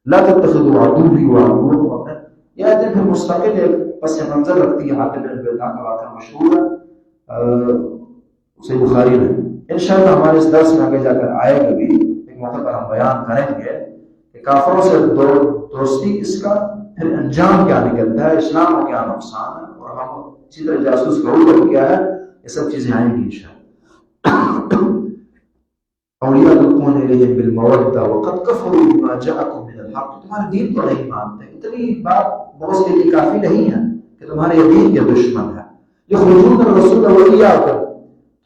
لا تتخذوا عدوی وعدوکم. یہ آیت پھر مستقل ایک پس منظر رکھتی ہے. حاتم بن بلتع کا واقعہ مشہور ہے صحیح بخاری میں. انشاءاللہ ہمارے اس درس میں آگے جا کر آئے گا بھی، ایک موقع پر ہم بیان کریں گے کہ کافروں سے دوستی کس کا، پھر انجام کیا نکلتا ہے، اسلام کو کیا نقصان ہے، اور ہم اسی طرح جاسوس کا عمر کیا ہے. یہ سب چیزیں آئیں گی انشاءاللہ. اولیاء تلقون الیہم بالمودہ وقد کفروا بما جاءکم من الحق. تمہارے دین کو نہیں مانتے. اتنی بات بغض کے لیے کافی نہیں ہے کہ تمہارے یہ دین کے دشمن ہے. یخرجون الرسول وایاکم.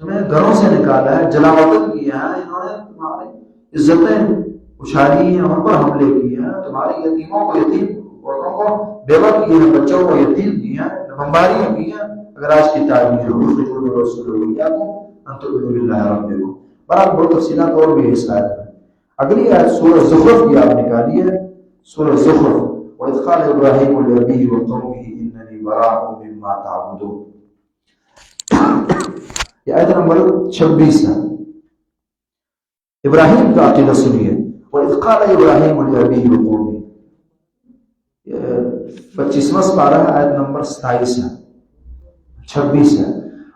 تمہیں گھروں سے نکالا ہے، جلا وطن کیا ہے، انہوں نے تمہاری عزتیں اچھالی ہیں، ان پر حملے کیے ہیں، تمہاری یتیموں کو، یتیم عورتوں کو بیوہ کیے ہیں، بچوں کو یتیم کیے ہیں، بمباریاں کی ہیں. اگر آج کی تعبیر ہو یخرجون الرسول وایاکم ان تؤمنوا باللہ ربکم. برات بہت تفصیلات اور بھی ہے اس آیت میں. اگلی آیت سورہ زخرف کی آپ نکالی ہے، سورہ زخرف. وَإِذْ قَالَ إِبْرَاهِيمُ لِأَبِيهِ وَقَوْمِهِ إِنَّنِي بَرَاءٌ مِّمَّا تَعْبُدُونَ. یہ آیت نمبر 26 ہے. ابراہیم کا عقیدہ سنیے. وَإِذْ قَالَ إِبْرَاهِيمُ لِأَبِيهِ وَقَوْمِهِ. 25واں پارہ ہے، آیت نمبر 27 ہے، 26 ہے.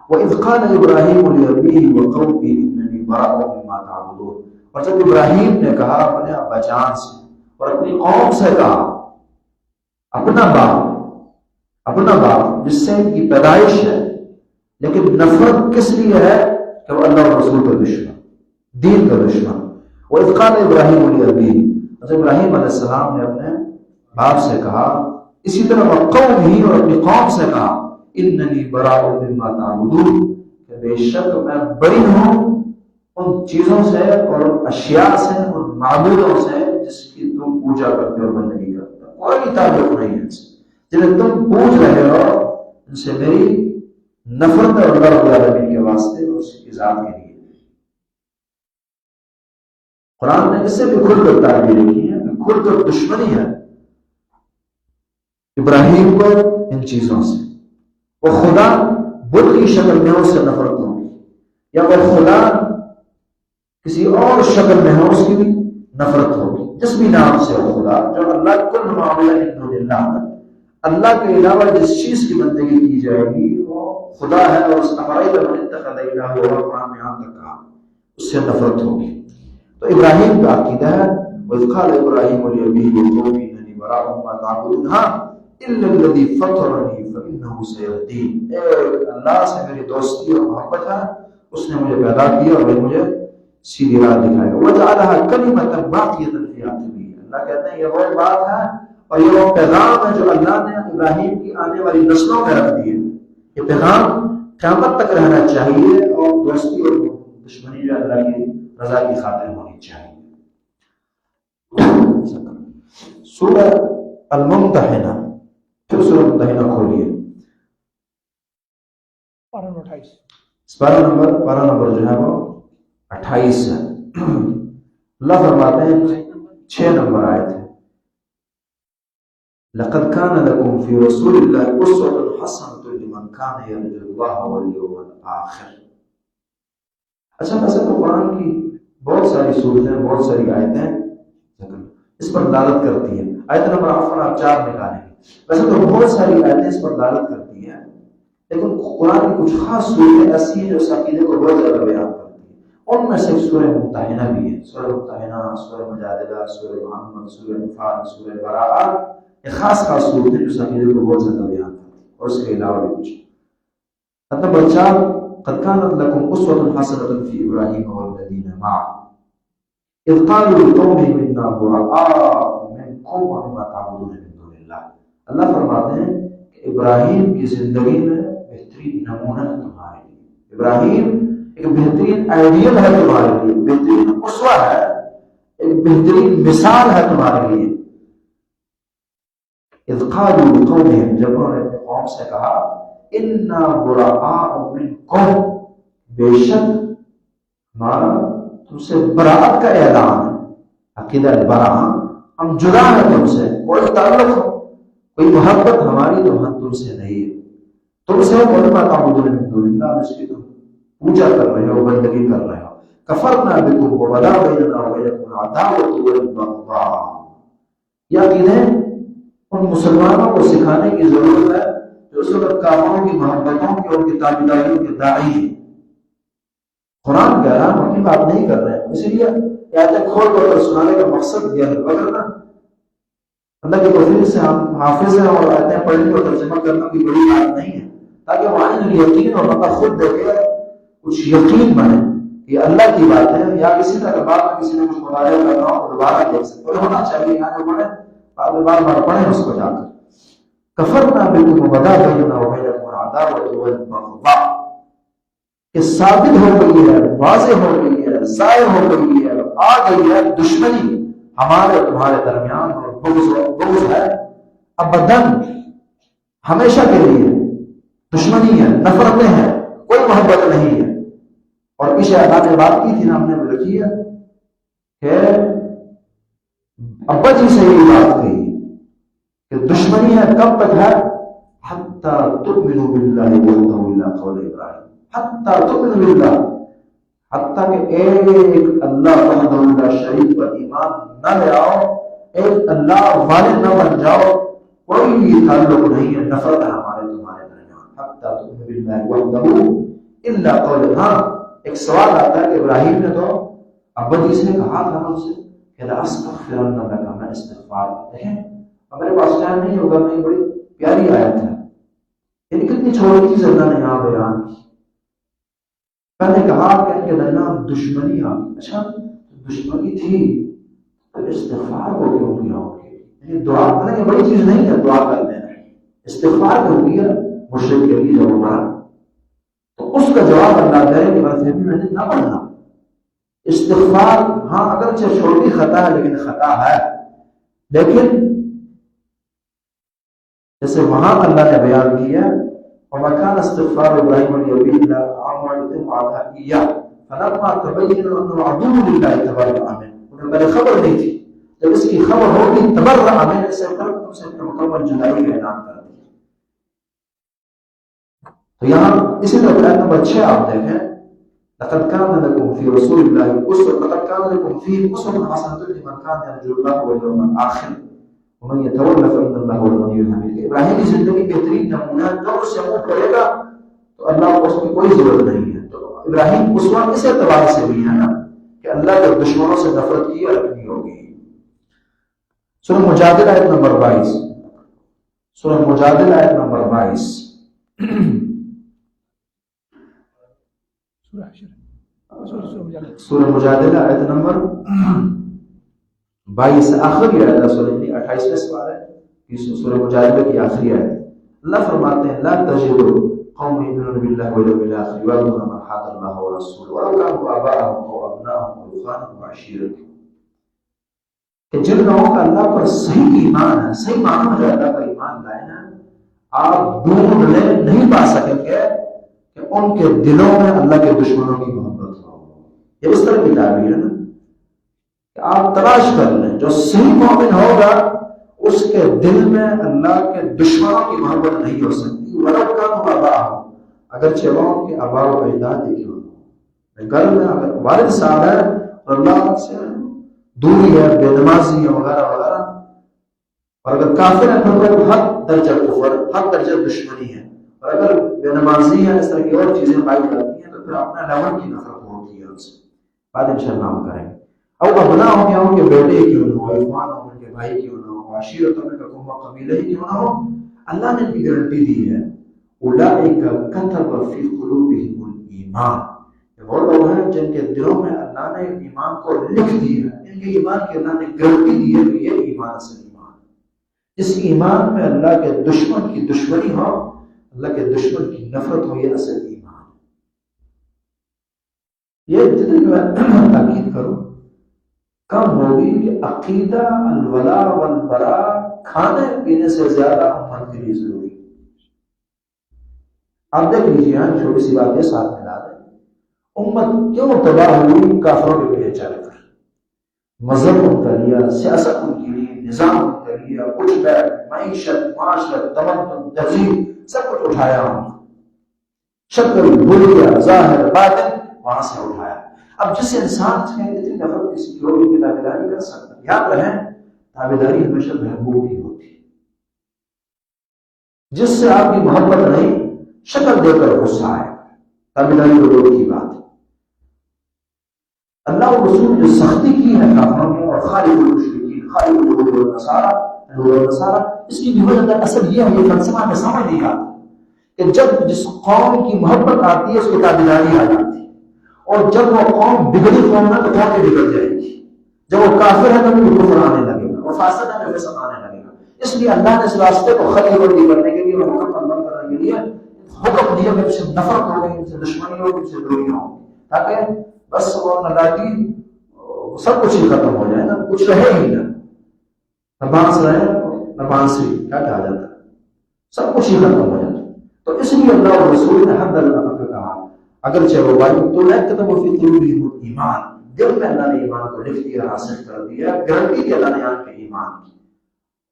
وَإِذْ قَالَ إِبْرَاهِيمُ لِأَبِيهِ وَقَوْمِهِ إِنَّنِي بَرَاءٌ مِّمَّا تَعْبُدُونَ. اور جب ابراہیم نے کہا اپنے ابا جان سے اور اپنی قوم سے کہا، اپنا باپ جس سے ان کی پیدائش ہے، لیکن نفرت کس لیے ہے کہ وہ اللہ اور رسول کا دشمن، دین کا دشمن. وَإِذْ قَالَ إِبْرَاهِيمُ لِأَبِيهِ. حضرت ابراہیم علیہ السلام نے اپنے باپ سے کہا. اسی طرح وَقَوْمِهِ، اور اپنی قوم سے کہا، إِنَّنِي بَرَاءٌ مِّمَّا تَعْبُدُونَ، کہ بے شک میں بری ہوں ان چیزوں سے اور اشیاء سے اور معبودوں سے جس کی تم پوجا کرتے اور بندگی کرتے ہو. کوئی تعلق نہیں ہے ان سے. جنہیں تم پوج رہے ہو ان سے میری نفرت ہے اللہ رب العالمین کے واسطے اور اس کی ذات کے لیے. قرآن نے اس سے بھی کھل کر تعبیر کی ہے کہ کھل کر دشمنی ہے ابراہیم کو ان چیزوں سے. وہ خدا بت کی شکل میں اس سے نفرت ہوگی، یا وہ خدا کسی اور شکل میں ہے اس کی بھی نفرت ہوگی. جس بھی نام سے ہو خدا، جو اللہ کل معاملہ من دون اللہ، اللہ کے علاوہ جس چیز کی بندگی کی جائے گی وہ خدا ہے. اور اس امرائیت من اتخذ الہ ہوا، قرآن میں یہاں تک کہا، اس سے نفرت ہوگی. تو ابراہیم کا عقیدہ ہے وَإِذْ قَالَ إِبْرَاهِيمُ لِأَبِيهِ وَقَوْمِهِ إِنَّنِي بَرَاءٌ مِّمَّا تَعْبُدُونَ إِلَّا الَّذِي فَطَرَنِي فَإِنَّهُ سَيَهْدِينِ. اللہ سے میری دوستی اور محبت ہے، اس نے مجھے پیدا کیا اور مجھے سیدھی راہ دکھائے گا. وَجَعَلَهَا كَلِمَةً بَاقِيَةً فِي عَقِبِهِ. اللہ کہتے ہیں یہ وہ بات ہے اور یہ وہ پیغام ہے جو اللہ نے ابراہیم کی آنے والی نسلوں میں رکھ دی ہے. یہ پیغام قیامت تک رہنا چاہیے اور دوستی اور دشمنی جو اللہ کی رضا کی خاطر ہونی چاہیے. سورہ الممتحنہ، پھر سورہ ممتحنہ کھولیے. پارہ نمبر جو ہے وہ 28 ہے. اللہ فرماتے ہیں 6 نمبر آیت ہے. لَقَدْ كَانَ لَكُمْ فِي رَسُولِ اللَّهِ أُسْوَةٌ حَسَنَةٌ لِمَنْ كَانَ يَرْجُو اللَّهَ وَالْيَوْمَ الْآخِرَ. اچھا، ویسے تو قرآن کی بہت ساری صورتیں، بہت ساری آیتیں اس پر دلالت کرتی ہیں. آیت نمبر آپ 4 نکالیں گے. ویسے تو بہت ساری آیتیں اس پر دلالت کرتی ہیں، لیکن قرآن کی کچھ خاص صورتیں ایسی ہیں جو اس عقیدے کو بہت زیادہ بیان کرتی ہیں. ان میں سے سورہ ممتحنہ بھی ہے. سورہ ممتحنہ، سورہ مجادلہ، سورہ محمد، سورہ انفال، سورہ براءۃ، یہ خاص صورتیں جو اس عقیدے کو بہت زیادہ بیان کرتی ہیں، اور اس کے علاوہ بھی کچھ. نمبر 4، قد كانت لكم أسوة حسنة في إبراهيم والذين معه إذ قالوا لقومهم إنا براء منكم ومما تعبدون من دون الله. اللہ فرماتے ہیں کہ ابراہیم کی زندگی میں بہترین نمونہ ہے تمہارے لیے. ابراہیم ایک بہترین آئیڈیل ہے تمہارے لیے، بہترین اسوہ ہے، ایک بہترین مثال ہے تمہارے لیے. اذ قالوا لقومهم، جب انہوں نے اپنی قوم سے کہا انا براء منکم، بے شک ہمارا تم سے براءت کا اعلان ہے، عقیدہ براء، ہم جدا ہیں تم سے، کوئی تعلق کوئی محبت ہماری تم سے نہیں ہے، تم سے وما تعبدون من دون اللہ، اس کی تم پوجا کر رہے ہو، بندگی کر رہے ہو، کفرنا بکم وبدا بیننا وبینکم العداوۃ والبغضاء۔ یہ عقیدے ان مسلمانوں کو سکھانے کی ضرورت ہے جو اس وقت کافروں کی محبتوں کی اور تابعداریوں کے داعی ہیں۔ قرآن کہہ رہا ہم اپنی بات نہیں کر رہے ہیں، اسی لیے آیتیں کھول کر سنانے کا مقصد یہ ہے، وغیرہ اللہ کی توفیق سے ہم حافظ ہیں اور آیتیں پڑھنے اور ترجمہ کرنا کوئی بڑی بات نہیں ہے، تاکہ وہ عین یقین اور بندہ خود دیکھے کچھ یقین بنے کہ اللہ کی بات ہے، یا کسی طرح بعد میں کسی نے کچھ مطالعہ کرنا ہو تو دوبارہ دیکھ سکتے، اور ہونا چاہیے یہاں جو پڑھے بار بار پڑھیں اس کو جا کر۔ کفرنا بکم وبدا بیننا وبینکم العداوۃ والبغضاء، کہ ثابت ہو گئی ہے، واضح ہو گئی ہے، ظاہر ہو گئی ہے، آ گئی ہے دشمنی ہمارے تمہارے درمیان، اور بغض ہے ابداً، ہمیشہ کے لیے دشمنی ہے، نفرتیں ہیں، کوئی محبت نہیں ہے۔ اور پیچھے اللہ نے بات کی تھی نا، ہم نے رکھی ہے کہ ابا جی سے یہ بات کہی کہ دشمنی ہے کب تک ہے، حتی تؤمنوا باللہ وحدہ الا قول ابراہیم، حتی تؤمنوا باللہ، حتیٰ کہ ایک اللہ وحدہ لا شریک پر ایمان نہ لے آؤ، ایک اللہ والد نہ بن جاؤ، کوئی بھی تعلق نہیں ہے، نفرت ہے ہمارے تمہارے درمیان، حتیٰ تؤمنوا باللہ وحدہ الا قول۔ ہاں ایک سوال آتا ہے کہ ابراہیم نے تو ابا جی سے کہا تھا مجھ سے کہ لأستغفرن لک، میں استغفار دیکھیں اب میرے پاس ٹائم نہیں ہوگا، میں بڑی پیاری آیت ہے، یعنی کتنی چھوٹی چیز اللہ نے یہاں بیان کی۔ میں نے کہا کہ ان کے درمیان دشمنی آ گئی، اچھا دشمنی تھی تو استغفار کو کیوں کیا ہوگی، یعنی دعا کرنا یہ بڑی چیز نہیں ہے، دعا کر دینا، استغفار کیوں کیا مشرک کے لیے جب مرا، تو اس کا جواب اللہ دے کہ میں نے نہ پڑھنا۔ استغفار ہاں اگرچہ چھوٹی خطا ہے لیکن خطا ہے، لیکن جیسے وہاں اللہ نے بیان کیا وَمَا كَانَ اسْتِغْفَارُ إِبْرَاهِيمَ لِأَبِيهِ إِلَّا عَن مَّوْعِدَةٍ وَعَدَهَا إِيَّاهُ فَلَمَّا تَبَيَّنَ أَنَّهُ عَدُوٌّ لِلَّهِ تَبَرَّأَ مِنْهُ، انہیں پہلے خبر نہیں تھی، جب اس کی خبر ہوگی تبرأ مِنْهُ، اس سے تم سے مکمل جدائی کا اعلان کر دیا۔ تو یہاں اسی طرح آیت نمبر 6 آپ دیکھیں، لقد كان لكم في رسول الله أسوة، لقد كان لكم فيه أسوة حسنة لمن كان يرجو الله واليوم الآخر ومن يتولى فإن الله هو الغني الحميد۔ ابراہیم کی زندگی بہترین نمونہ ہے، جو اس سے منہ کرے گا تو اللہ کو اس کی کوئی ضرورت نہیں ہے۔ تو ابراہیم اسوہ اس اعتبار سے بھی ہے نا کہ اللہ کے دشمنوں سے نفرت کی اور اپنی ہوگی۔ سورہ مجادلہ آیت نمبر 22، سورہ مجادلہ آیت نمبر 22، سورہ مجادلہ آیت نمبر 22 آخری آیت ہے، سورہ 28ویں سپارہ ہے، سورہ مجادلہ کی آخری آیت۔ اللہ فرماتے ہیں لا تجد قوم يؤمنون بالله واليوم الآخر يوادون من حاد الله ورسوله ولو كانوا آباءهم أو أبناءهم أو إخوانهم وعشيرتهم، کہ جن لوگوں کا اللہ پر صحیح ایمان ہے، صحیح معنوں میں اللہ کا ایمان لائے ہیں، آپ ڈھونڈ لیں نہیں پا سکیں گے کہ ان کے دلوں میں اللہ کے دشمنوں کی محبت ہو۔ یہ اس طرح کی تعبیر ہے نا کہ آپ تلاش کر لیں، جو صحیح مومن ہوگا اس کے دل میں اللہ کے دشمنوں کی محبت نہیں ہو سکتی، وَلَوْ كَانُوا آبَاءَهُمْ، اگرچہ وہ ان کے آباء و اجداد ہی کیوں ہوں۔ گھر میں اگر والد صاحب ہے اور اللہ سے دوری ہے، بے نمازی ہے وغیرہ وغیرہ، اور اگر کافر ہے تو حد درجہ کفر، حد درجہ دشمنی ہے، اور اگر بے نمازی ہے اس طرح کی اور چیزیں پائی جاتی ہیں تو پھر اپنا لیول کی نفرت ہوتی ہے ان سے، بعد انشاءاللہ ہم کریں گے۔ اور ابنا ہو یا ان کے بیٹے کیوں نہ ہو، ایمان ہو ان کے بھائی کیوں نہ ہو، عشیرت ان کا قوم قبیلہ ہی کیوں نہ ہو، اللہ نے بھی گارنٹی دی ہے اولئک کتب فی قلوبہم الایمان، وہ لوگ ہیں جن کے دلوں میں اللہ نے ایمان کو لکھ دیا ہے، ان کے ایمان کی اللہ نے گارنٹی دی ہے کہ یہ ایمان سے ایمان، اس ایمان میں اللہ کے دشمن کی دشمنی ہو، اللہ کے دشمن کی نفرت ہو، یہ اصل ایمان۔ یہ جتنی میں تاکید کروں کم ہوگی کہ عقیدہ الولاء والبراء کھانے پینے سے زیادہ امت کے لیے ضروری ہے۔ آپ دیکھ لیجیے، ہاں چھوٹی سی بات ہے ساتھ میں لا دیں، امت کیوں تباہ ہوئی؟ کافروں کے پیچھے چل کر، مذہب ان کا لیا، سیاست ان کے لیے، نظام ان کا لیا، اٹھ بیٹھ، معیشت، معاشرت، تمدن، تہذیب، سب کچھ اٹھایا ہم، شکل، بولیا، ظاہر، باطن وہاں سے اٹھایا۔ اب جس انسان سے اتنی نفرت کسی کی ہوگی کہ تابعداری کر سکتا، یاد رہیں تابعداری ہمیشہ محبوب کی ہوتی ہے۔ جس سے آپ کی محبت نہیں، شکل دے کر غصہ آئے، تابعداری تو دور کی بات ہے۔ اللہ اور رسول نے جو سختی کی ہے کافروں میں، اور خالق المشرکین، خالق اليهود والنصارى، اس کی بھی وجہ اصل یہ ہے، یہ فلسفہ میں سمجھ نہیں آتا کہ جب جس قوم کی محبت آتی ہے اس کی تابعداری آ جاتی ہے، اور جب وہ قوم بگڑی قوم ہے تو قوم بھی بگڑ جائے گی، جب وہ کافر ہے تو بھی کفر آنے لگے گا، وہ فاسد ہے تو فسق آنے لگے گا۔ اس لیے اللہ نے اس راستے کو خلی بندی کرنے کے لیے اور حکم عمل کرنے کے لیے حکم دیا کہ ان سے نفرت ہو، ان سے دشمنی ہو، ان سے دوری ہو، تاکہ بس وہ ناراضگی سب کچھ ہی ختم ہو جائے نا، کچھ رہے ہی نہ بانس رہے نہ بانسری، کیا کہا جاتا ہے، سب کچھ ہی ختم ہو جاتا۔ تو اس لیے اللہ اور رسول نے حد اللہ کا کہا، اگرچہ وہ بھائی تو لکتب فی قلوبہم ایمان، دل میں اللہ نے ایمان کو لکھ دیا، حاصل کر دیا، گارنٹی دی اللہ نے یہاں کے ایمان کی،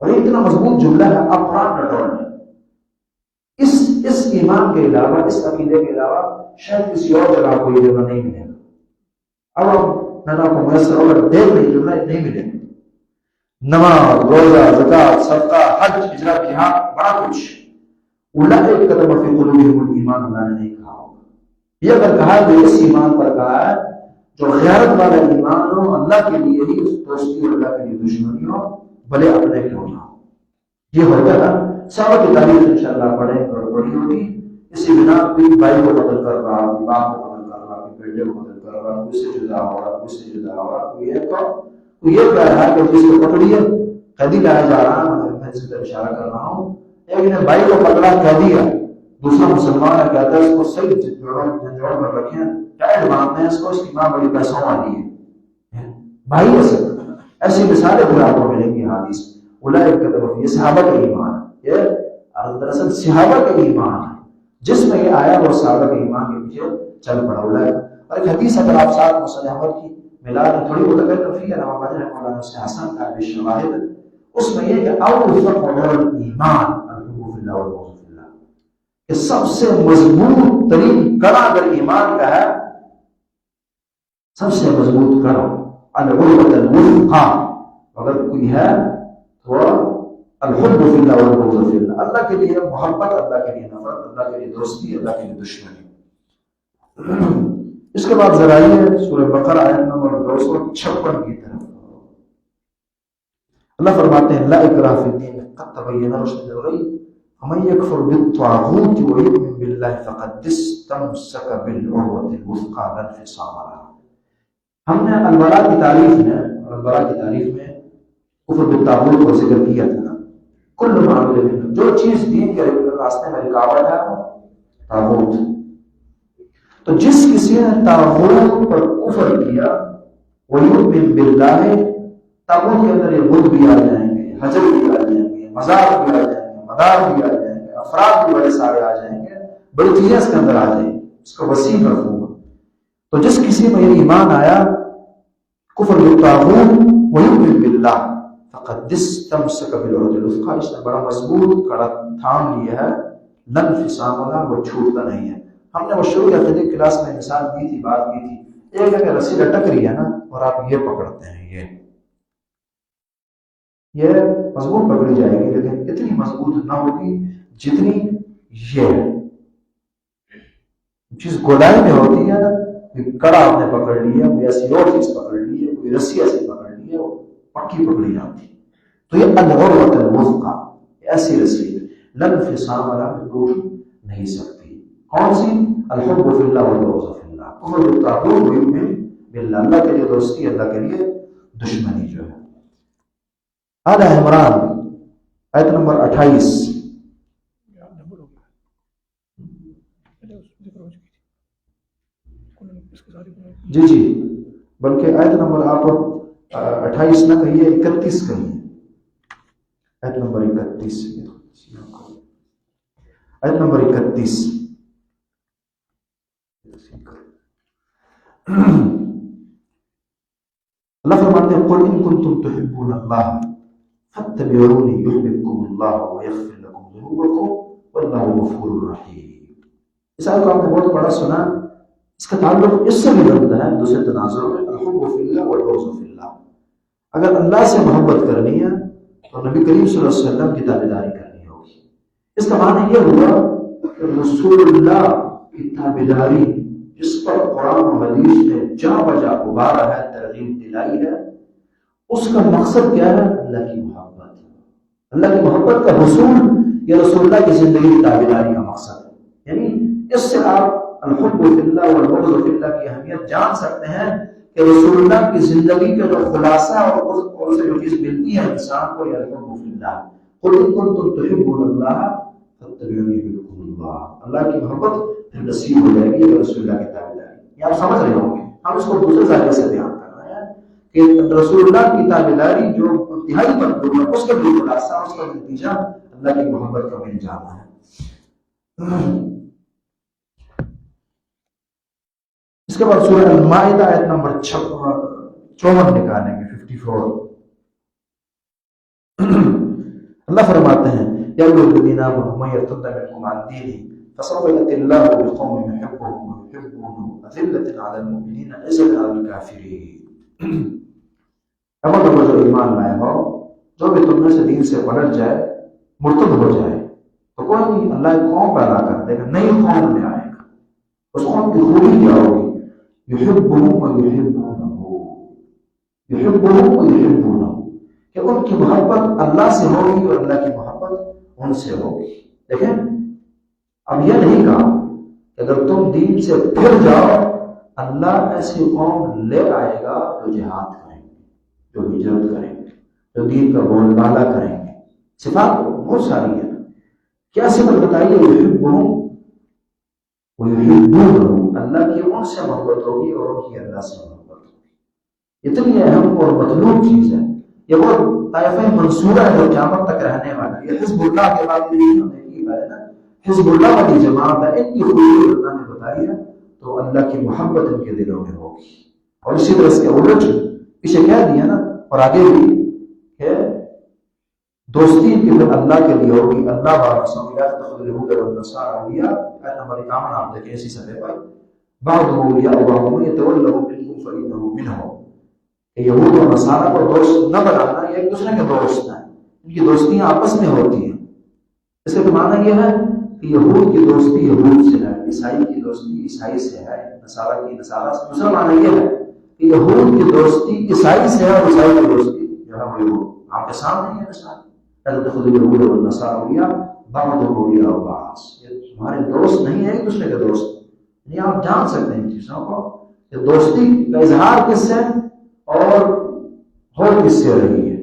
اور یہ اتنا مضبوط جملہ ہے، آپ قرآن میں ڈھونڈ لیں، اس ایمان کے علاوہ، اس عقیدے کے علاوہ شاید کسی اور جگہ کو یہ جملہ نہیں ملے گا۔ اب آپ کو میسر ہوگا دیکھ لیں جملہ نہیں ملے گا، نماز، روزہ، زکات، صدقہ، حج، ہجرت، جہاد، بڑا کچھ، اولئک کتب فی قلوبہم الایمان، اللہ نے نہیں کہا ہوگا۔ یہ اگر کہا ہے تو اس ایمان پر کہا ہے جو غیرت والا ایمان ہو، اللہ کے لیے ہی دوستی، اللہ کے لیے دشمنی ہو، بھلے اپنے کیوں نہ ہو۔ یہ ہوتا ہے صحابہ کی تاریخ انشاءاللہ پڑھیں اور پڑھی ہوگی، اسی بنا کوئی بھائی کو قتل کر رہا، کوئی باپ کو قتل کر رہا، کوئی بیٹے کو قتل کر رہا، کوئی سے جدا ہو رہا، کوئی سے جدا ہو رہا، کوئی یہ کہہ رہا ہے کہ جس کو پکڑیے قیدی لایا جا رہا ہے، میں اس طرح اشارہ کر رہا ہوں، ایک نے بھائی کو پکڑا قیدی ہے، دوسرا مسلمان ہے، کہتا ہے اس کو صحیح جھنجھوڑ میں رکھیں، ٹائٹ باندھتے ہیں اس کو، اس کی ماں بڑی پیسوں والی ہے، بھائی ایسی مثالیں پھر آپ کو ملیں گی حدیث۔ اولئک کتب، یہ صحابہ کا ایمان ہے، یہ دراصل صحابہ کا ایمان ہے، جس میں یہ آیا وہ صحابہ کے ایمان کے پیچھے چل پڑا۔ اولئک، اور ایک حدیث اگر آپ ساتھ مسلم احمد کی ملا دیں، تھوڑی بہت اگر تفریح ہے، علامہ باجر رحمہ اللہ نے اس سے حسن کا بشواہد، اس میں یہ کہ اول فرق ایمان الحب فی اللہ والبغض فی اللہ، کہ سب سے مضبوط ترین کڑا اگر ایمان کا ہے، سب سے مضبوط کڑا العروۃ الوثقی اگر کوئی ہے تو الحب فی اللہ والبغض فی اللہ، اللہ کے لیے محبت، اللہ کے لیے نفرت، اللہ کے لیے دوستی، اللہ کے لیے دشمنی۔ اس کے بعد ذرائع سورہ بقرہ آیت نمبر 256 کی طرف اللہ فرماتے ہیں، لا اکراہ فی الدین قد تبین الرشد من الغی فمن یکفر بالطاغوت ویؤمن باللہ فقد استمسک بالعروۃ الوثقی لا انفصام لها۔ ہم نے البراء کی تعریف میں کفر بالطاغوت کو ذکر کیا تھا، کل معاملے میں جو چیز دین کے راستے میں رکاوٹ ہے طاغوت، تو جس کسی نے طاغوت پر کفر کیا، ویؤمن باللہ، طاغوت کے اندر یہ بدھ بھی آ جائیں گے، حجر بھی آ جائیں گے، مزار بھی آ جائیں گے، مدار بھی آ جائیں گے، افراد بھی بڑے سارے آ جائیں گے، بڑی چیزیں اس کے اندر آ جائیں گی، اس کا وسیع مفہوم ہے۔ تو جس کسی میں یہ ایمان آیا کفر بالطاغوت ویؤمن باللہ فقد استمسک بالعروۃ الوثقی، اس نے بڑا مضبوط کڑا تھام لیا ہے، لا انفصام لها، وہ چھوٹتا نہیں ہے۔ ہم نے وہ شروع عقیدے کلاس میں مثال دی تھی، بات کی تھی، ایک اگر رسی لٹک رہی ہے نا اور آپ یہ پکڑتے ہیں، یہ مضبوط پکڑی جائے گی، لیکن اتنی مضبوط نہ ہوگی جتنی یہ چیز گولائی میں ہوتی ہے نا، کڑا آپ نے پکڑ لیا، کوئی ایسی اور چیز پکڑ لی ہے، کوئی رسی ایسی پکڑ لی ہے، وہ پکی پکڑی جاتی ہے۔ تو یہ العروۃ الوثقی، ایسی رسی لا انفصام لها، ٹوٹ نہیں سکتی۔ کون سی؟ الحب فی اللہ والبغض فی اللہ، کفر بالطاغوت ویؤمن باللہ، اللہ کے لیے دوستی، اللہ کے لیے دشمنی جو ہے۔ آل عمران آیت نمبر 28، جی بلکہ آیت نمبر آپ 28 نہ کہیے، 31 کہیے، آیت نمبر 31، آیت نمبر 31 اللہ فرماتے ہیں قل ان کنتم تحبون اللہ فاتبعونی یحببکم اللہ ویغفر لکم ذنوبکم واللہ غفور رحیم۔ اس آیت کو آپ نے بہت بڑا سنا، اس کا تعلق اس سے بھی بنتا ہے دوسرے تناظر میں، الحب فی اللہ والبغض فی اللہ۔ اگر اللہ سے محبت کرنی ہے تو نبی کریم صلی اللہ علیہ وسلم کی تابعداری کرنی ہوگی۔ اس کا معنی یہ ہوا کہ رسول اللہ کی تابعداری جس پر قرآن و حدیث نے جا بجا ابھارا ہے، ترغیب دلائی ہے، اس کا مقصد کیا ہے؟ اللہ کی محبت۔ اللہ کی محبت کا حصول یہ رسول اللہ کی زندگی کی تابعداری کا مقصد ہے۔ یعنی اس سے آپ الحب فی اللہ والبغض فی اللہ کی اہمیت جان سکتے ہیں کہ رسول اللہ کی زندگی کا جو خلاصہ اور سے جو چیز ملتی ہے انسان کو، یہ الحب فی اللہ۔ قل ان کنتم تحبون اللہ فاتبعونی یحببکم اللہ۔ اللہ کی محبت پھر نصیب ہو جائے گی رسول اللہ کی تابعداری۔ یہ آپ سمجھ رہے ہوں گے، ہم اس کو دوسرے ذریعے سے بیان کر رہے ہیں کہ رسول اللہ کی تابعداری جو انتہائی مطلوب ہے، اس کا بھی خلاصہ، اس کا نتیجہ اللہ کی محبت کا مل جانا ہے۔ اس کے بعد سورہ المائدہ آیت نمبر 54 نکالیں گے، 54۔ اللہ فرماتے ہیں یا ایھا الذین آمنوا من یرتد منکم عن دینہ فسوف یأتی اللہ بقوم یحبهم ویحبونه أذلة علی المؤمنین عزة علی الکافرین۔ اگر تم جو ایمان لائے ہو، جو بھی تم میں سے دین سے پلٹ جائے، مرتد ہو جائے، تو کوئی نہیں، اللہ ایک قوم پیدا کر دے گا، نئی قوم میں آئے گا۔ اس قوم کی خوبی کیا ہوگی؟ یحبهم ویحبونه، یحبهم ویحبونه، کہ ان کی محبت اللہ سے ہوگی اور اللہ کی محبت ان سے ہوگی۔ دیکھیں، اب یہ نہیں کہا کہ اگر تم دین سے پھر جاؤ اللہ ایسی قوم لے آئے گا جو جہاد کریں گے، جو ہجرت کریں گے، جو دین کا بول بالا کریں گے۔ صفات بہت ساری ہیں، کیا صفت بتائیے؟ یحبهم ویحبونه، اللہ کی ان سے محبت ہوگی اور ان کی اللہ سے محبت ہوگی۔ اتنی اہم اور مطلوب چیز ہے، یہ وہ طائفہ منصورہ ہے جو قیامت تک رہنے والا ہے۔ یہ حزب اللہ کے بعد ہم نے کی ہے نا، حزب اللہ والی جماعت ہے، ان کی خوبی اللہ نے بتائی ہے، تو اللہ کی محبت ان کے دلوں میں ہوگی۔ اور اسی طرح اس کے الٹ پیچھے کہہ دیا نا، اور آگے بھی کہ دوستی کی پھر اللہ کے لیے ہوگی، اللہ و رسولہ تتخذوا اليهود والنصارى اولیاء۔ آیت نمبر 51 آپ دیکھیں اسی صفحے پر، بعضهم اولیاء بعض ومن يتولهم منکم فانه منهم، کہ یہود اور نصارہ کو دوست نہ بنانا، یہ ایک دوسرے کے دوست ہیں، ان کی دوستیاں آپس میں ہوتی ہیں۔ اس کا معنی یہ ہے کہ یہود کی دوستی یہود سے ہے، عیسائی کی دوستی عیسائی سے ہے، نصارہ کی نصارہ سے۔ دوسرا معنی یہ ہے کہ یہود کی دوستی عیسائی سے ہے اور عیسائی کی دوستی جو ہے وہ یہود۔ آپ کے سامنے ہے مثال، تتخذوا اليهود والنصارى اولیاء بعضهم اولیاء بعض، یہ تمہارے دوست نہیں ہیں، ایک دوسرے کے دوست۔ یعنی آپ جان سکتے ہیں ان چیزوں کو کہ دوستی کا اظہار کس سے اور ہو کس سے رہی ہے،